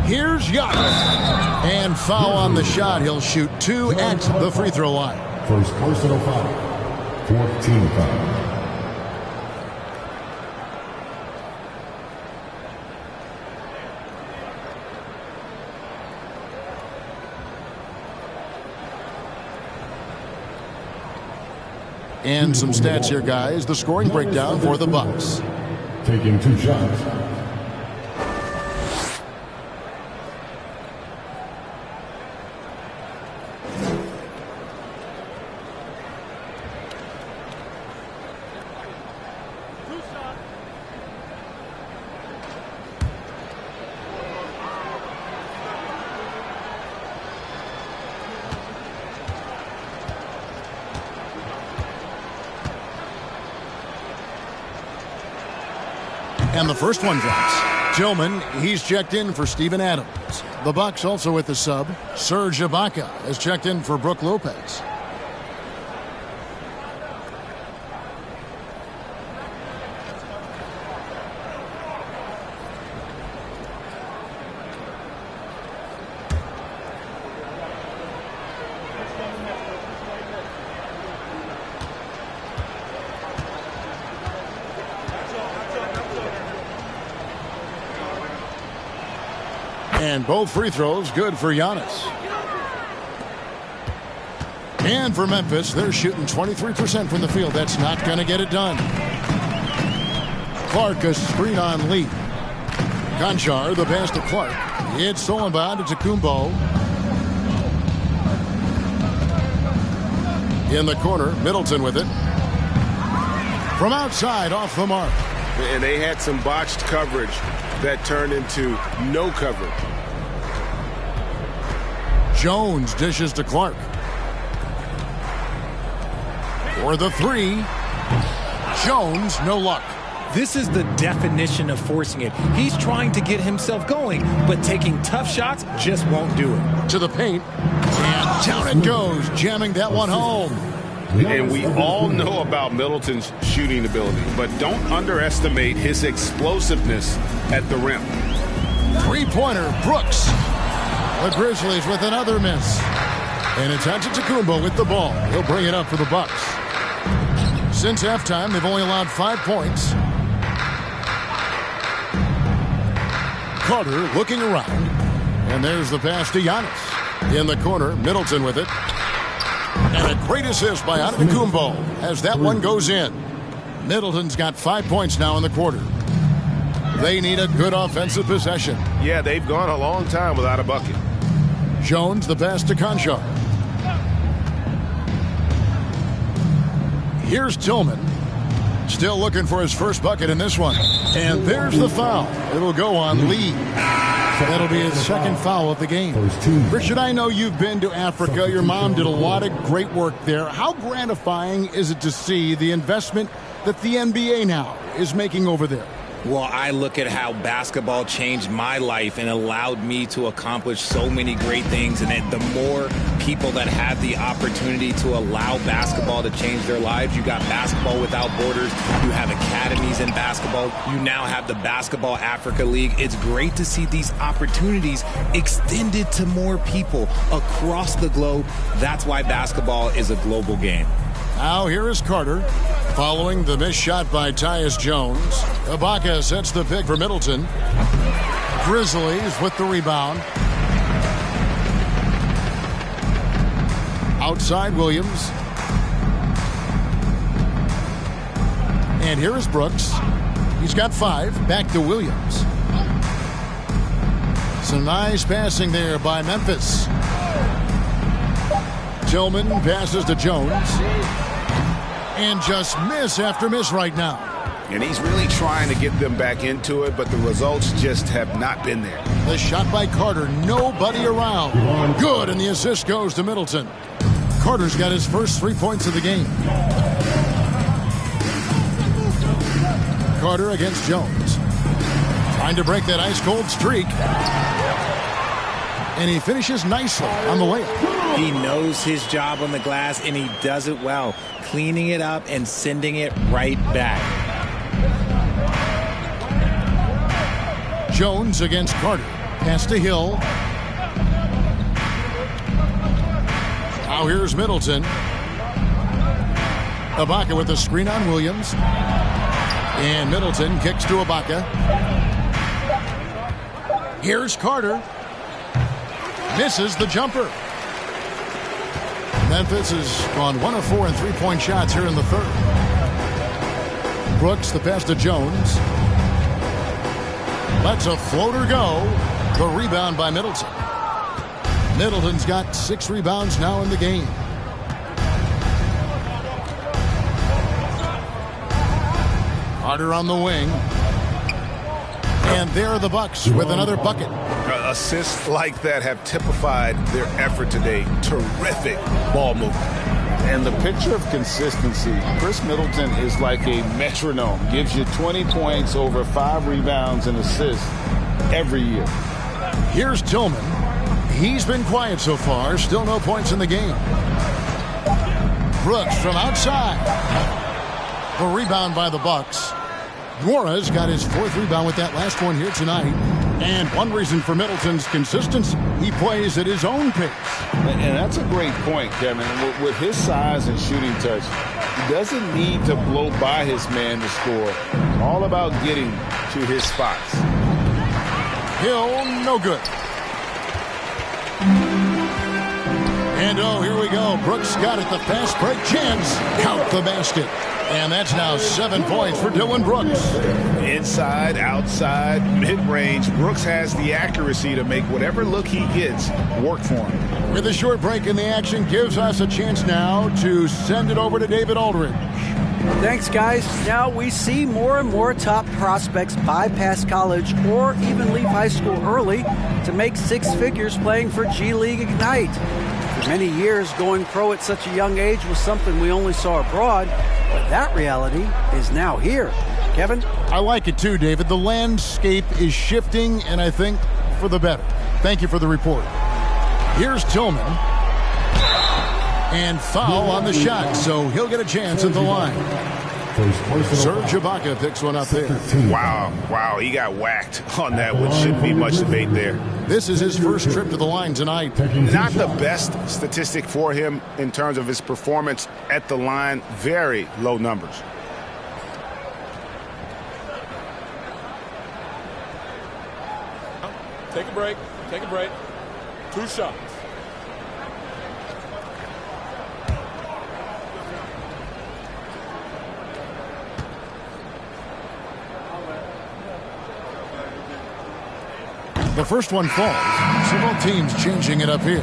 Here's Giannis. And foul on the shot. He'll shoot 2 at the free throw line. First personal foul. Fourth team foul. And some stats here, guys. The scoring breakdown for the Bucks. Taking 2 shots. And the first one drops. Tillman, he's checked in for Steven Adams. The Bucks also with the sub. Serge Ibaka has checked in for Brook Lopez. And both free throws good for Giannis. And for Memphis, they're shooting 23% from the field. That's not going to get it done. Clark, a screen on Lee. Conchar, the pass to Clark. It's stolen by Antetokounmpo. In the corner, Middleton with it. From outside, off the mark. And they had some botched coverage that turned into no coverage. Jones dishes to Clark. For the 3. Jones, no luck. This is the definition of forcing it. He's trying to get himself going, but taking tough shots just won't do it. To the paint. And down it goes, jamming that one home. And we all know about Middleton's shooting ability, but don't underestimate his explosiveness at the rim. Three-pointer, Brooks. The Grizzlies with another miss. And it's Antetokounmpo with the ball. He'll bring it up for the Bucks. Since halftime, they've only allowed 5 points. Carter looking around. And there's the pass to Giannis. In the corner, Middleton with it. And a great assist by Antetokounmpo as that one goes in. Middleton's got 5 points now in the quarter. They need a good offensive possession. Yeah, they've gone a long time without a bucket. Jones, the pass to Conchar. Here's Tillman. Still looking for his first bucket in this one. And there's the foul. It'll go on Lee. That'll be his second foul of the game. Richard, I know you've been to Africa. Your mom did a lot of great work there. How gratifying is it to see the investment that the NBA now is making over there? Well, I look at how basketball changed my life and allowed me to accomplish so many great things. And the more people that have the opportunity to allow basketball to change their lives, you got Basketball Without Borders, you have academies in basketball, you now have the Basketball Africa League. It's great to see these opportunities extended to more people across the globe. That's why basketball is a global game. Now here is Carter following the missed shot by Tyus Jones. Ibaka sets the pick for Middleton. Grizzlies with the rebound. Outside Williams. And here is Brooks. He's got 5. Back to Williams. Some nice passing there by Memphis. Tillman passes to Jones. And just miss after miss right now. And he's really trying to get them back into it, but the results just have not been there. The shot by Carter, nobody around. Good, and the assist goes to Middleton. Carter's got his first 3 points of the game. Carter against Jones. Trying to break that ice-cold streak. And he finishes nicely on the layup. He knows his job on the glass, and he does it well, cleaning it up and sending it right back. Jones against Carter. Pass to Hill. Now here's Middleton. Ibaka with the screen on Williams. And Middleton kicks to Ibaka. Here's Carter. Misses the jumper. Memphis has gone 1 of 4 in three-point shots here in the third. Brooks, the pass to Jones. Lets a floater go. The rebound by Middleton. Middleton's got 6 rebounds now in the game. Carter on the wing. And there are the Bucks with another bucket. Assists like that have typified their effort today. Terrific ball movement. And the picture of consistency, Chris Middleton is like a metronome. Gives you 20 points, over 5 rebounds and assists every year. Here's Tillman. He's been quiet so far. Still no points in the game. Brooks from outside. The rebound by the Bucks. Nora's got his 4th rebound with that last one here tonight. And one reason for Middleton's consistency, he plays at his own pace. And that's a great point, Kevin. With his size and shooting touch, he doesn't need to blow by his man to score. All about getting to his spots. Hill, no good. And oh, here we go. Brooks got it. The fast break chance. Count the basket. And that's now 7 points for Dillon Brooks. Inside, outside, mid-range, Brooks has the accuracy to make whatever look he gets work for him. With a short break in the action, gives us a chance now to send it over to David Aldridge. Thanks, guys. Now we see more and more top prospects bypass college or even leave high school early to make 6 figures playing for G League Ignite. For many years, going pro at such a young age was something we only saw abroad, but that reality is now here. Kevin? I like it too, David. The landscape is shifting, and I think for the better. Thank you for the report. Here's Tillman. And foul on the shot, so he'll get a chance at the line. Serge Ibaka picks one up there. Wow, he got whacked on that one. Shouldn't be much debate there. This is his first trip to the line tonight. Not the best statistic for him in terms of his performance at the line. Very low numbers. Take a break. 2 shots. The first one falls. Several teams changing it up here.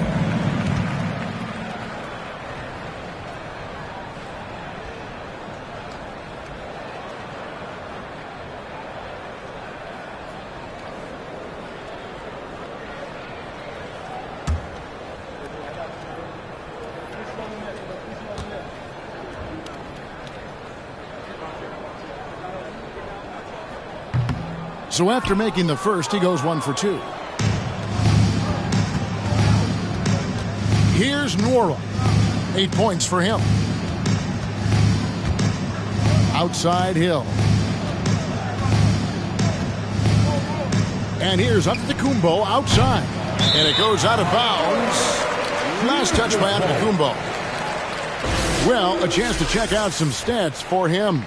So after making the first, he goes 1 for 2. Here's Nora. 8 points for him. Outside Hill. And here's Antetokounmpo outside. And it goes out of bounds. Last touch by Antetokounmpo. Well, a chance to check out some stats for him.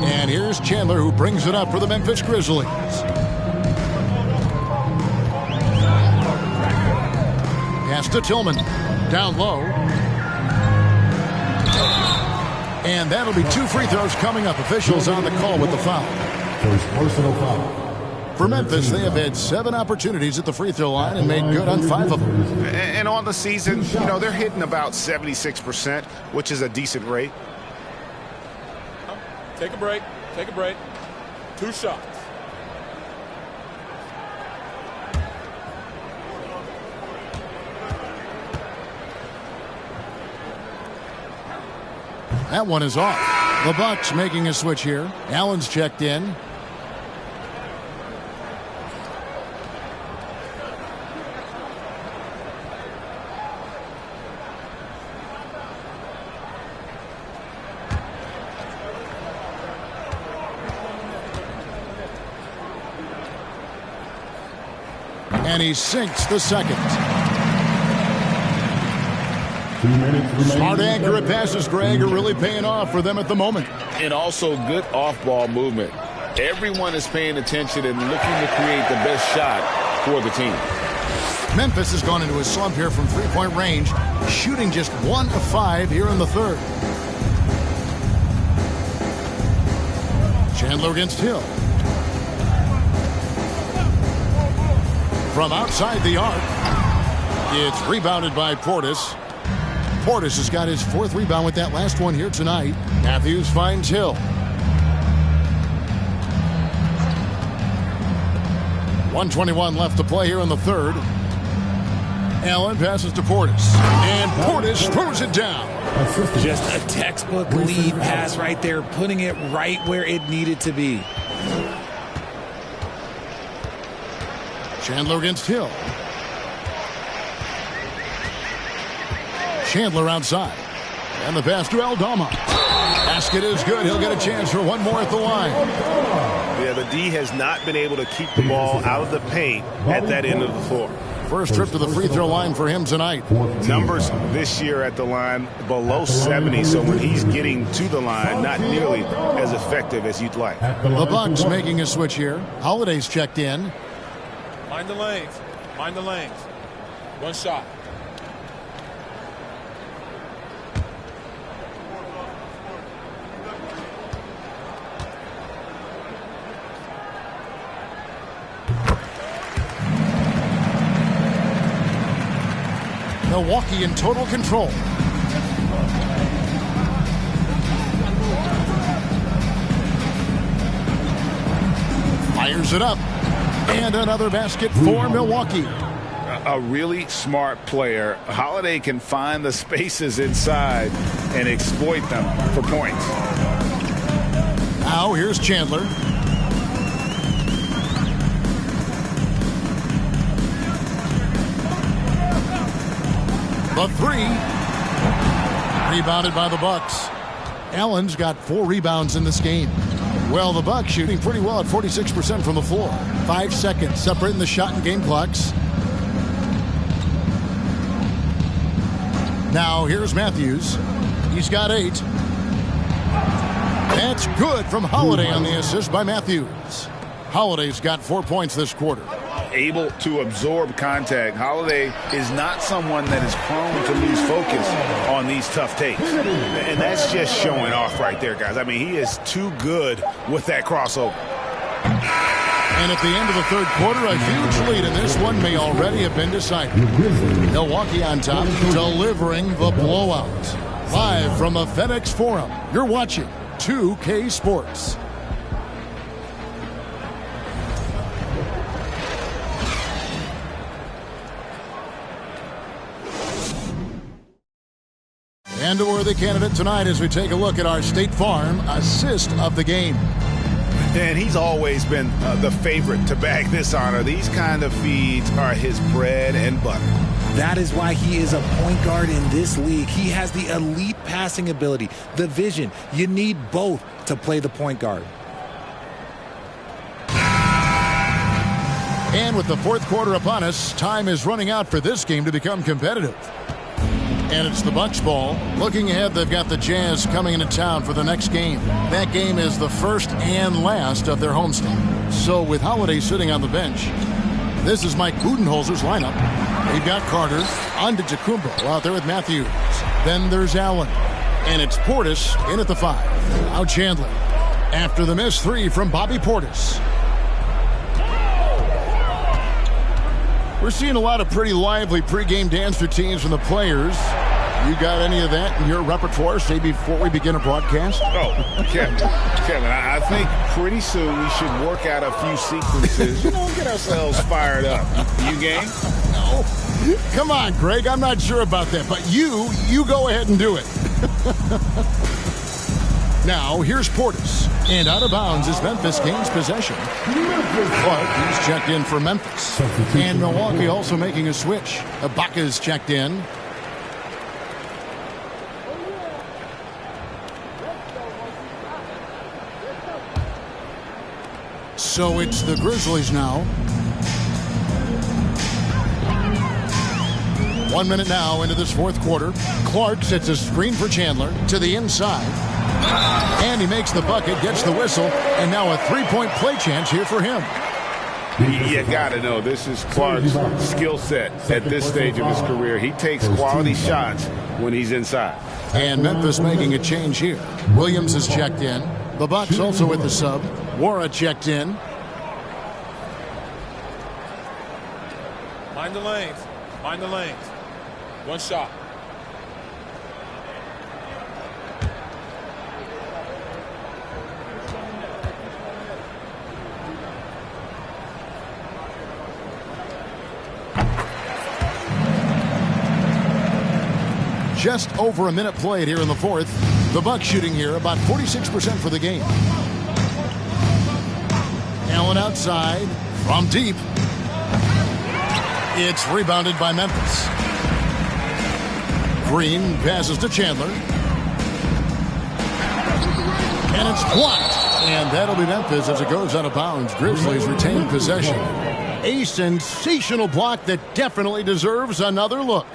And here's Chandler, who brings it up for the Memphis Grizzlies. Pass to Tillman. Down low. And that'll be 2 free throws coming up. Officials on the call with the foul. First personal foul. For Memphis, they have had 7 opportunities at the free throw line and made good on 5 of them. And on the season, they're hitting about 76%, which is a decent rate. Take a break. 2 shots. That one is off. The Bucks making a switch here. Allen's checked in. And he sinks the second. Smart, accurate passes, Greg, are really paying off for them at the moment. And also good off-ball movement. Everyone is paying attention and looking to create the best shot for the team. Memphis has gone into a slump here from three-point range, shooting just 1 of 5 here in the third. Chandler against Hill. From outside the arc, it's rebounded by Portis. Portis has got his 4th rebound with that last one here tonight. Matthews finds Hill. 1:21 left to play here in the third. Allen passes to Portis. And Portis throws it down. Just a textbook lead pass right there, putting it right where it needed to be. Chandler against Hill. Chandler outside. And the pass to Aldama. Basket is good. He'll get a chance for one more at the line. Yeah, the D has not been able to keep the ball out of the paint at that end of the floor. First trip to the free throw line for him tonight. Numbers this year at the line below 70, so when he's getting to the line, not nearly as effective as you'd like. The Bucks making a switch here. Holiday's checked in. Mind the lanes. Mind the lanes. One shot. Milwaukee in total control. Fires it up. And another basket for Milwaukee. A really smart player. Holiday can find the spaces inside and exploit them for points. Now here's Chandler. The three. Rebounded by the Bucks. Allen's got 4 rebounds in this game. Well, the Bucks shooting pretty well at 46% from the floor. 5 seconds separating the shot and game clocks. Now here's Matthews. He's got 8. That's good from Holiday on the assist by Matthews. Holiday's got 4 points this quarter. Able to absorb contact. Holiday is not someone that is prone to lose focus on these tough takes. And that's just showing off right there, guys. I mean, he is too good with that crossover. And at the end of the third quarter, a huge lead, and this one may already have been decided. Milwaukee on top, delivering the blowout. Live from the FedEx Forum, you're watching 2K Sports. And a worthy candidate tonight as we take a look at our State Farm assist of the game. And he's always been the favorite to bag this honor. These kind of feeds are his bread and butter. That is why he is a point guard in this league. He has the elite passing ability, the vision. You need both to play the point guard. And with the fourth quarter upon us, time is running out for this game to become competitive. And it's the Bucks ball. Looking ahead, they've got the Jazz coming into town for the next game. That game is the first and last of their homestand. So with Holiday sitting on the bench, this is Mike Budenholzer's lineup. They've got Carter, Antetokounmpo out there with Matthews. Then there's Allen. And it's Portis in at the 5. Now Chandler. After the missed 3 from Bobby Portis. We're seeing a lot of pretty lively pregame dance routines from the players. You got any of that in your repertoire, say, before we begin a broadcast? Oh, Kevin, I think pretty soon we should work out a few sequences, get ourselves fired up. You game? No. Come on, Greg, I'm not sure about that, but you go ahead and do it. Now, here's Portis. And out of bounds as Memphis gains possession. Clark, he's checked in for Memphis. And Milwaukee also making a switch. Ibaka's checked in. So it's the Grizzlies now. 1 minute now into this fourth quarter. Clark sets a screen for Chandler to the inside. And he makes the bucket, gets the whistle, and now a three-point play chance here for him. You got to know this is Clark's skill set at this stage of his career. He takes quality shots when he's inside. And Memphis making a change here. Williams is checked in. The Bucks also with the sub. Wara checked in. Mind the lanes. Mind the lanes. One shot. Just over a minute played here in the fourth. The Bucks shooting here about 46% for the game. Allen outside from deep. It's rebounded by Memphis. Green passes to Chandler. And it's blocked. And that'll be Memphis as it goes out of bounds. Grizzlies retain possession. A sensational block that definitely deserves another look.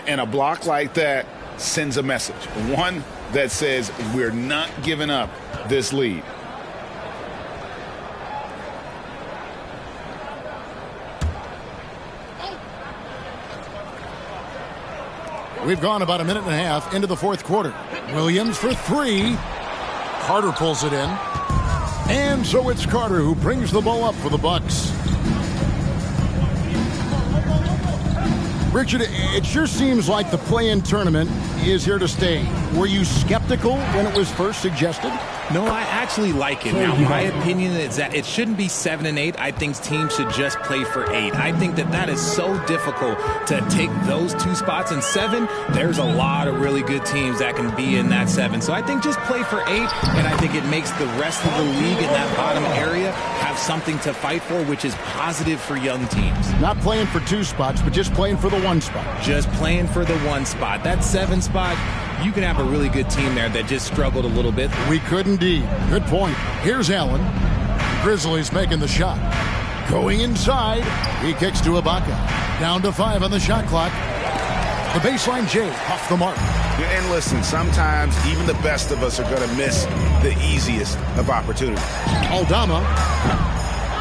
And a block like that sends a message. One that says we're not giving up this lead. We've gone about a minute and a half into the fourth quarter. Williams for three. Carter pulls it in. And so it's Carter who brings the ball up for the Bucks. Richard, it sure seems like the play-in tournament is here to stay. Were you skeptical when it was first suggested? No, I actually like it. Now, my opinion is that it shouldn't be 7 and 8. I think teams should just play for 8. I think that is so difficult to take those 2 spots. In 7, there's a lot of really good teams that can be in that 7. So I think just play for 8, and I think it makes the rest of the league in that bottom area have something to fight for, which is positive for young teams. Not playing for 2 spots, but just playing for the 1 spot. Just playing for the 1 spot. That 7 spot, you can have a really good team there that just struggled a little bit. We could indeed. Good point. Here's Allen. Grizzlies making the shot. Going inside. He kicks to Ibaka. Down to 5 on the shot clock. The baseline J off the mark. And listen, sometimes even the best of us are going to miss the easiest of opportunities. Aldama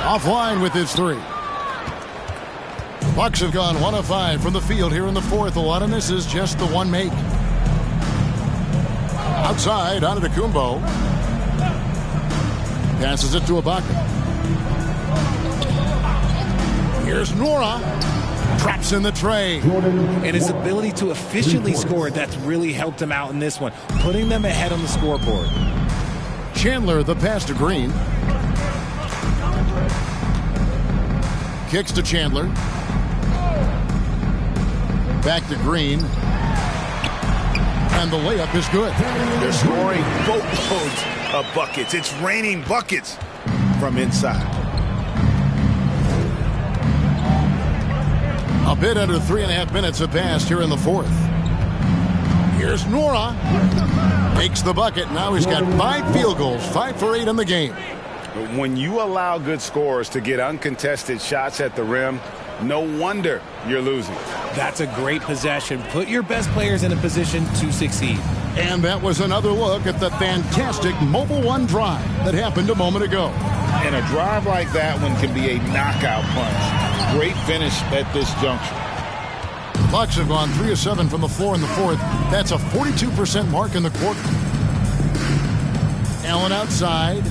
offline with his 3. Bucks have gone 1 of 5 from the field here in the fourth. A lot of misses, just the 1 make. Outside, Antetokounmpo. Passes it to Ibaka. Here's Nora. Traps in the tray. And his ability to efficiently score, that's really helped him out in this one. Putting them ahead on the scoreboard. Chandler, the pass to Green. Kicks to Chandler. Back to Green. And the layup is good. They're scoring boatloads of buckets. It's raining buckets from inside. A bit under 3.5 minutes have passed here in the fourth. Here's Nora. Makes the bucket. Now he's got 5 field goals, 5 for 8 in the game. When you allow good scorers to get uncontested shots at the rim, no wonder you're losing. That's a great possession. Put your best players in a position to succeed. And that was another look at the fantastic Mobile One drive that happened a moment ago. And a drive like that one can be a knockout punch. Great finish at this juncture. Bucks have gone 3 of 7 from the floor in the fourth. That's a 42% mark in the quarter. Allen outside.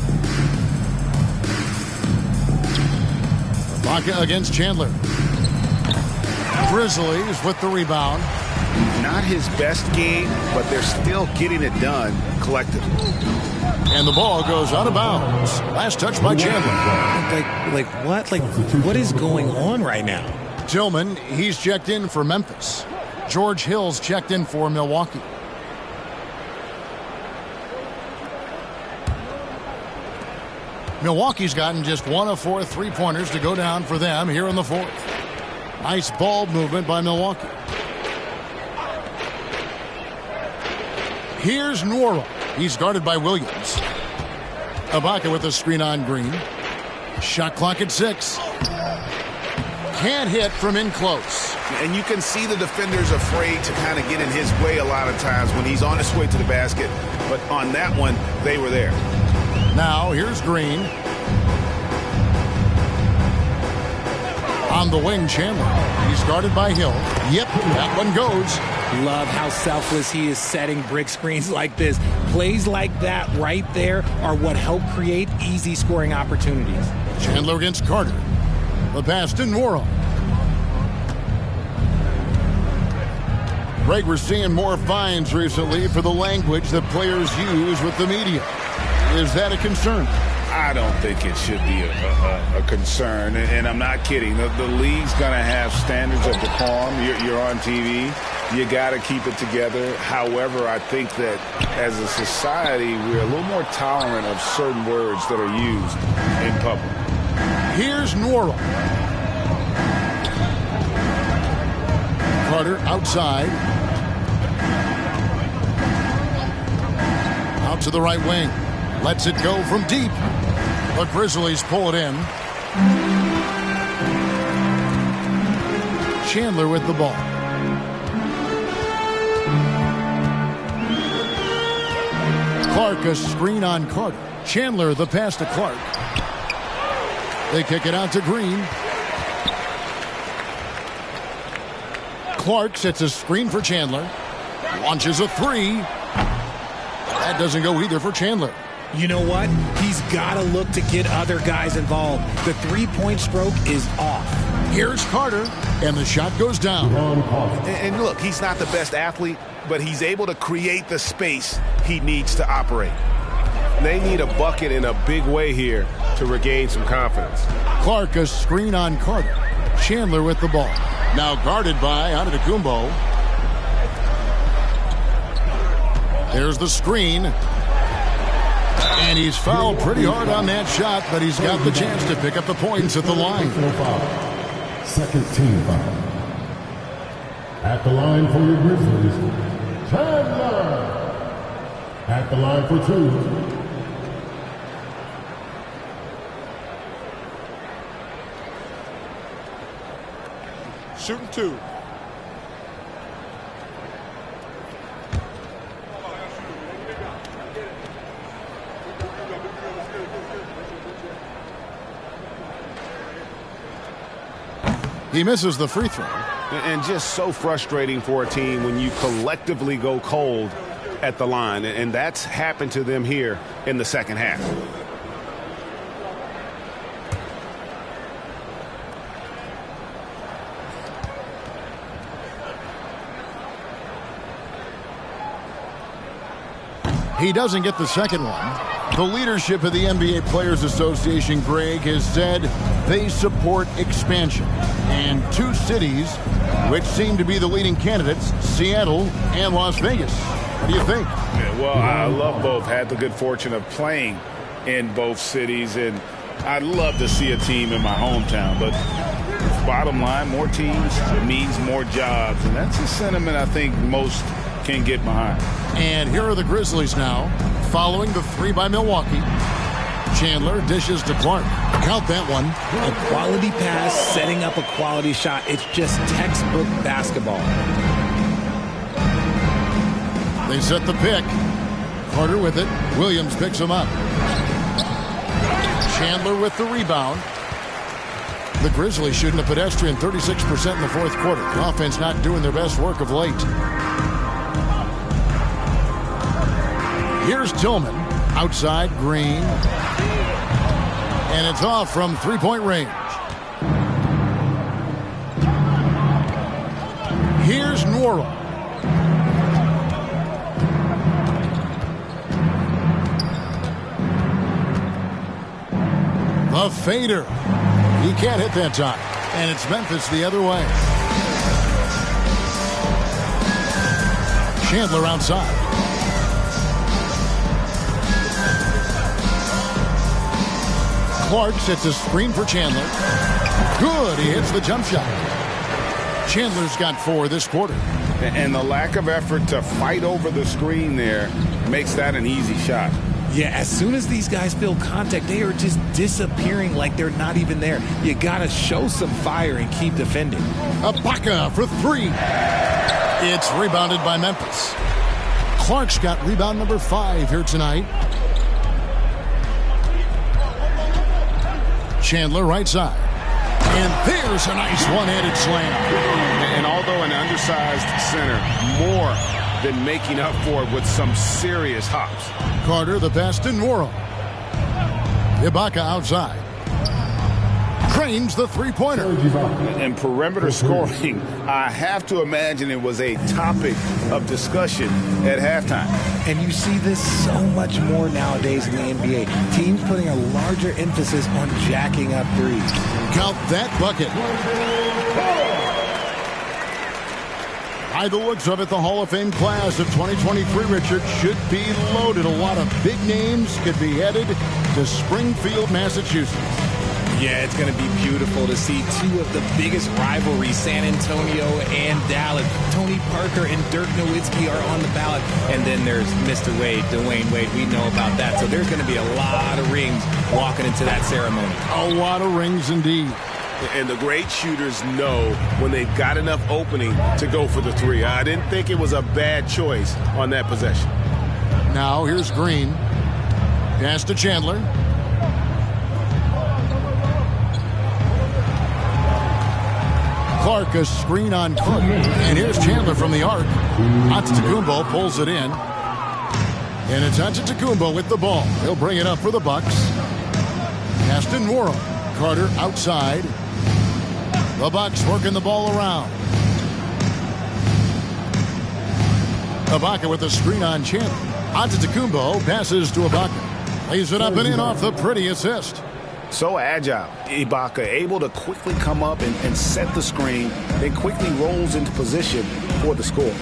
Ibaka against Chandler. Grizzlies with the rebound. Not his best game, but they're still getting it done collectively. And the ball goes out of bounds. Last touch by Chandler. What is going on right now? Tillman, he's checked in for Memphis. George Hill's checked in for Milwaukee. Milwaukee's gotten just 1 of 4 3-pointers to go down for them here in the fourth. Nice ball movement by Milwaukee. Here's Nora. He's guarded by Williams. Ibaka with a screen on Green. Shot clock at 6. Can't hit from in close. And you can see the defenders afraid to kind of get in his way a lot of times when he's on his way to the basket. But on that one, they were there. Now, here's Green. On the wing, Chandler. He's guarded by Hill. Yep, that one goes. Love how selfless he is setting brick screens like this. Plays like that right there are what help create easy scoring opportunities. Chandler against Carter. The pass to Nora. Greg, we're seeing more fines recently for the language that players use with the media. Is that a concern? I don't think it should be a concern, and I'm not kidding. The league's going to have standards of decorum. You're on TV. You got to keep it together. However, I think that as a society, we're a little more tolerant of certain words that are used in public. Here's Nora. Carter outside. Out to the right wing. Lets it go from deep. The Grizzlies pull it in. Chandler with the ball. Clark, a screen on Carter. Chandler, the pass to Clark. They kick it out to Green. Clark sets a screen for Chandler. Launches a three. That doesn't go either for Chandler. You know what? He's got to look to get other guys involved. The three-point stroke is off. Here's Carter, and the shot goes down. And look, he's not the best athlete, but he's able to create the space he needs to operate. They need a bucket in a big way here to regain some confidence. Clark, a screen on Carter. Chandler with the ball. Now guarded by Antetokounmpo. There's the screen. And he's fouled pretty hard on that shot, but he's got the chance to pick up the points at the line. Second team foul. At the line for your Grizzlies, Chandler. At the line for two. Shooting two. He misses the free throw. And just so frustrating for a team when you collectively go cold at the line. And that's happened to them here in the second half. He doesn't get the second one. The leadership of the NBA Players Association, Greg, has said they support expansion. And two cities which seem to be the leading candidates, Seattle and Las Vegas. What do you think? Yeah, well, I love both. Had the good fortune of playing in both cities, and I'd love to see a team in my hometown. But bottom line, more teams means more jobs, and that's a sentiment I think most can get behind. And here are the Grizzlies now, following the three by Milwaukee. Chandler dishes to Clark. Count that one. A quality pass, setting up a quality shot. It's just textbook basketball. They set the pick. Carter with it. Williams picks him up. Chandler with the rebound. The Grizzlies shooting a pedestrian 36% in the fourth quarter. The offense not doing their best work of late. Here's Tillman. Outside, Green. And it's off from three-point range. Here's Nora. The fader. He can't hit that time. And it's Memphis the other way. Chandler outside. Clark sets a screen for Chandler. Good. He hits the jump shot. Chandler's got 4 this quarter. And the lack of effort to fight over the screen there makes that an easy shot. Yeah, as soon as these guys feel contact, they are just disappearing like they're not even there. You got to show some fire and keep defending. Ibaka for three. It's rebounded by Memphis. Clark's got rebound number 5 here tonight. Chandler right side. And there's a nice one-handed slam. And although an undersized center, more than making up for it with some serious hops. Carter, the best in the world. Ibaka outside. Cranes the three-pointer. And perimeter scoring, I have to imagine it was a topic of discussion at halftime. And you see this so much more nowadays in the NBA. Teams putting a larger emphasis on jacking up threes. Count that bucket. By the looks of it, the Hall of Fame class of 2023, Richard, should be loaded. A lot of big names could be headed to Springfield, Massachusetts. Yeah, it's going to be beautiful to see two of the biggest rivalries, San Antonio and Dallas. Tony Parker and Dirk Nowitzki are on the ballot. And then there's Mr. Wade, Dwayne Wade. We know about that. So there's going to be a lot of rings walking into that ceremony. A lot of rings indeed. And the great shooters know when they've got enough opening to go for the three. I didn't think it was a bad choice on that possession. Now here's Green. Pass to Chandler. Clark, a screen on Clark. And here's Chandler from the arc. Antetokounmpo pulls it in. And it's Antetokounmpo with the ball. He'll bring it up for the Bucks. Pass to Nwora. Carter outside. The Bucks working the ball around. Ibaka with the screen on Chandler. Antetokounmpo passes to Ibaka. Lays it up and in off the pretty assist. So agile. Ibaka able to quickly come up and set the screen, then quickly rolls into position for the score.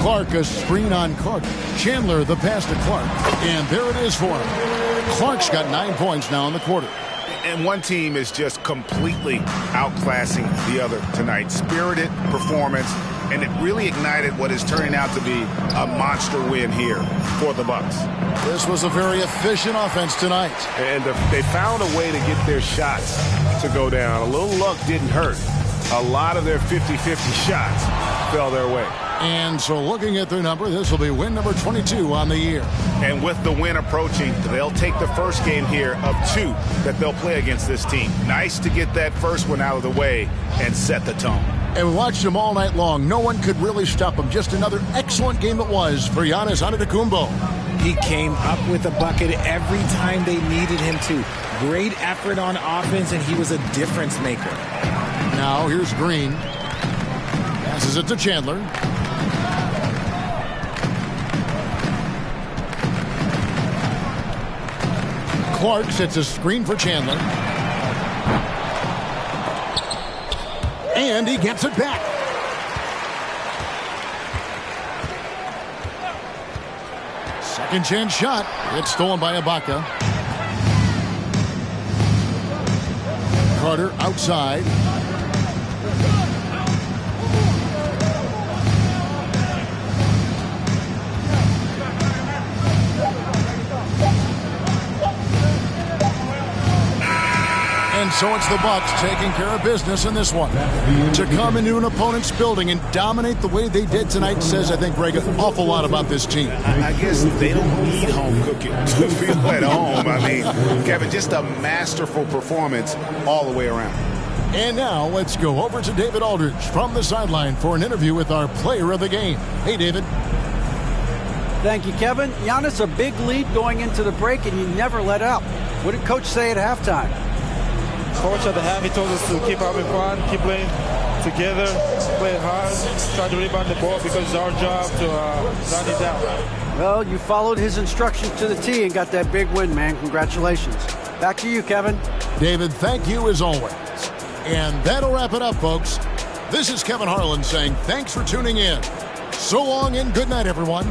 Clark, a screen on Clark. Chandler, the pass to Clark. And there it is for him. Clark's got 9 points now in the quarter. And one team is just completely outclassing the other tonight. Spirited performance, and it really ignited what is turning out to be a monster win here for the Bucks. This was a very efficient offense tonight. And they found a way to get their shots to go down. A little luck didn't hurt. A lot of their 50-50 shots fell their way. And so looking at their number, this will be win number 22 on the year. And with the win approaching, they'll take the first game here of 2 that they'll play against this team. Nice to get that first one out of the way and set the tone. And we watched him all night long. No one could really stop him. Just another excellent game it was for Giannis Antetokounmpo. He came up with a bucket every time they needed him to. Great effort on offense, and he was a difference maker. Now here's Green. Passes it to Chandler. Clark sets a screen for Chandler. And he gets it back. Second chance shot. It's stolen by Ibaka. Carter outside. And so it's the Bucks taking care of business in this one. To come into an opponent's building and dominate the way they did tonight says, I think, Greg, an awful lot about this team. I guess they don't need home cooking to feel at home. I mean, Kevin, just a masterful performance all the way around. And now let's go over to David Aldridge from the sideline for an interview with our player of the game. Hey, David. Thank you, Kevin. Giannis, a big lead going into the break, and you never let up. What did Coach say at halftime? Coach at the half, he told us to keep having fun, keep playing together, play hard, try to rebound the ball because it's our job to run it down. Well, you followed his instructions to the T and got that big win, man. Congratulations. Back to you, Kevin. David, thank you as always. And that'll wrap it up, folks. This is Kevin Harlan saying thanks for tuning in. So long and good night, everyone.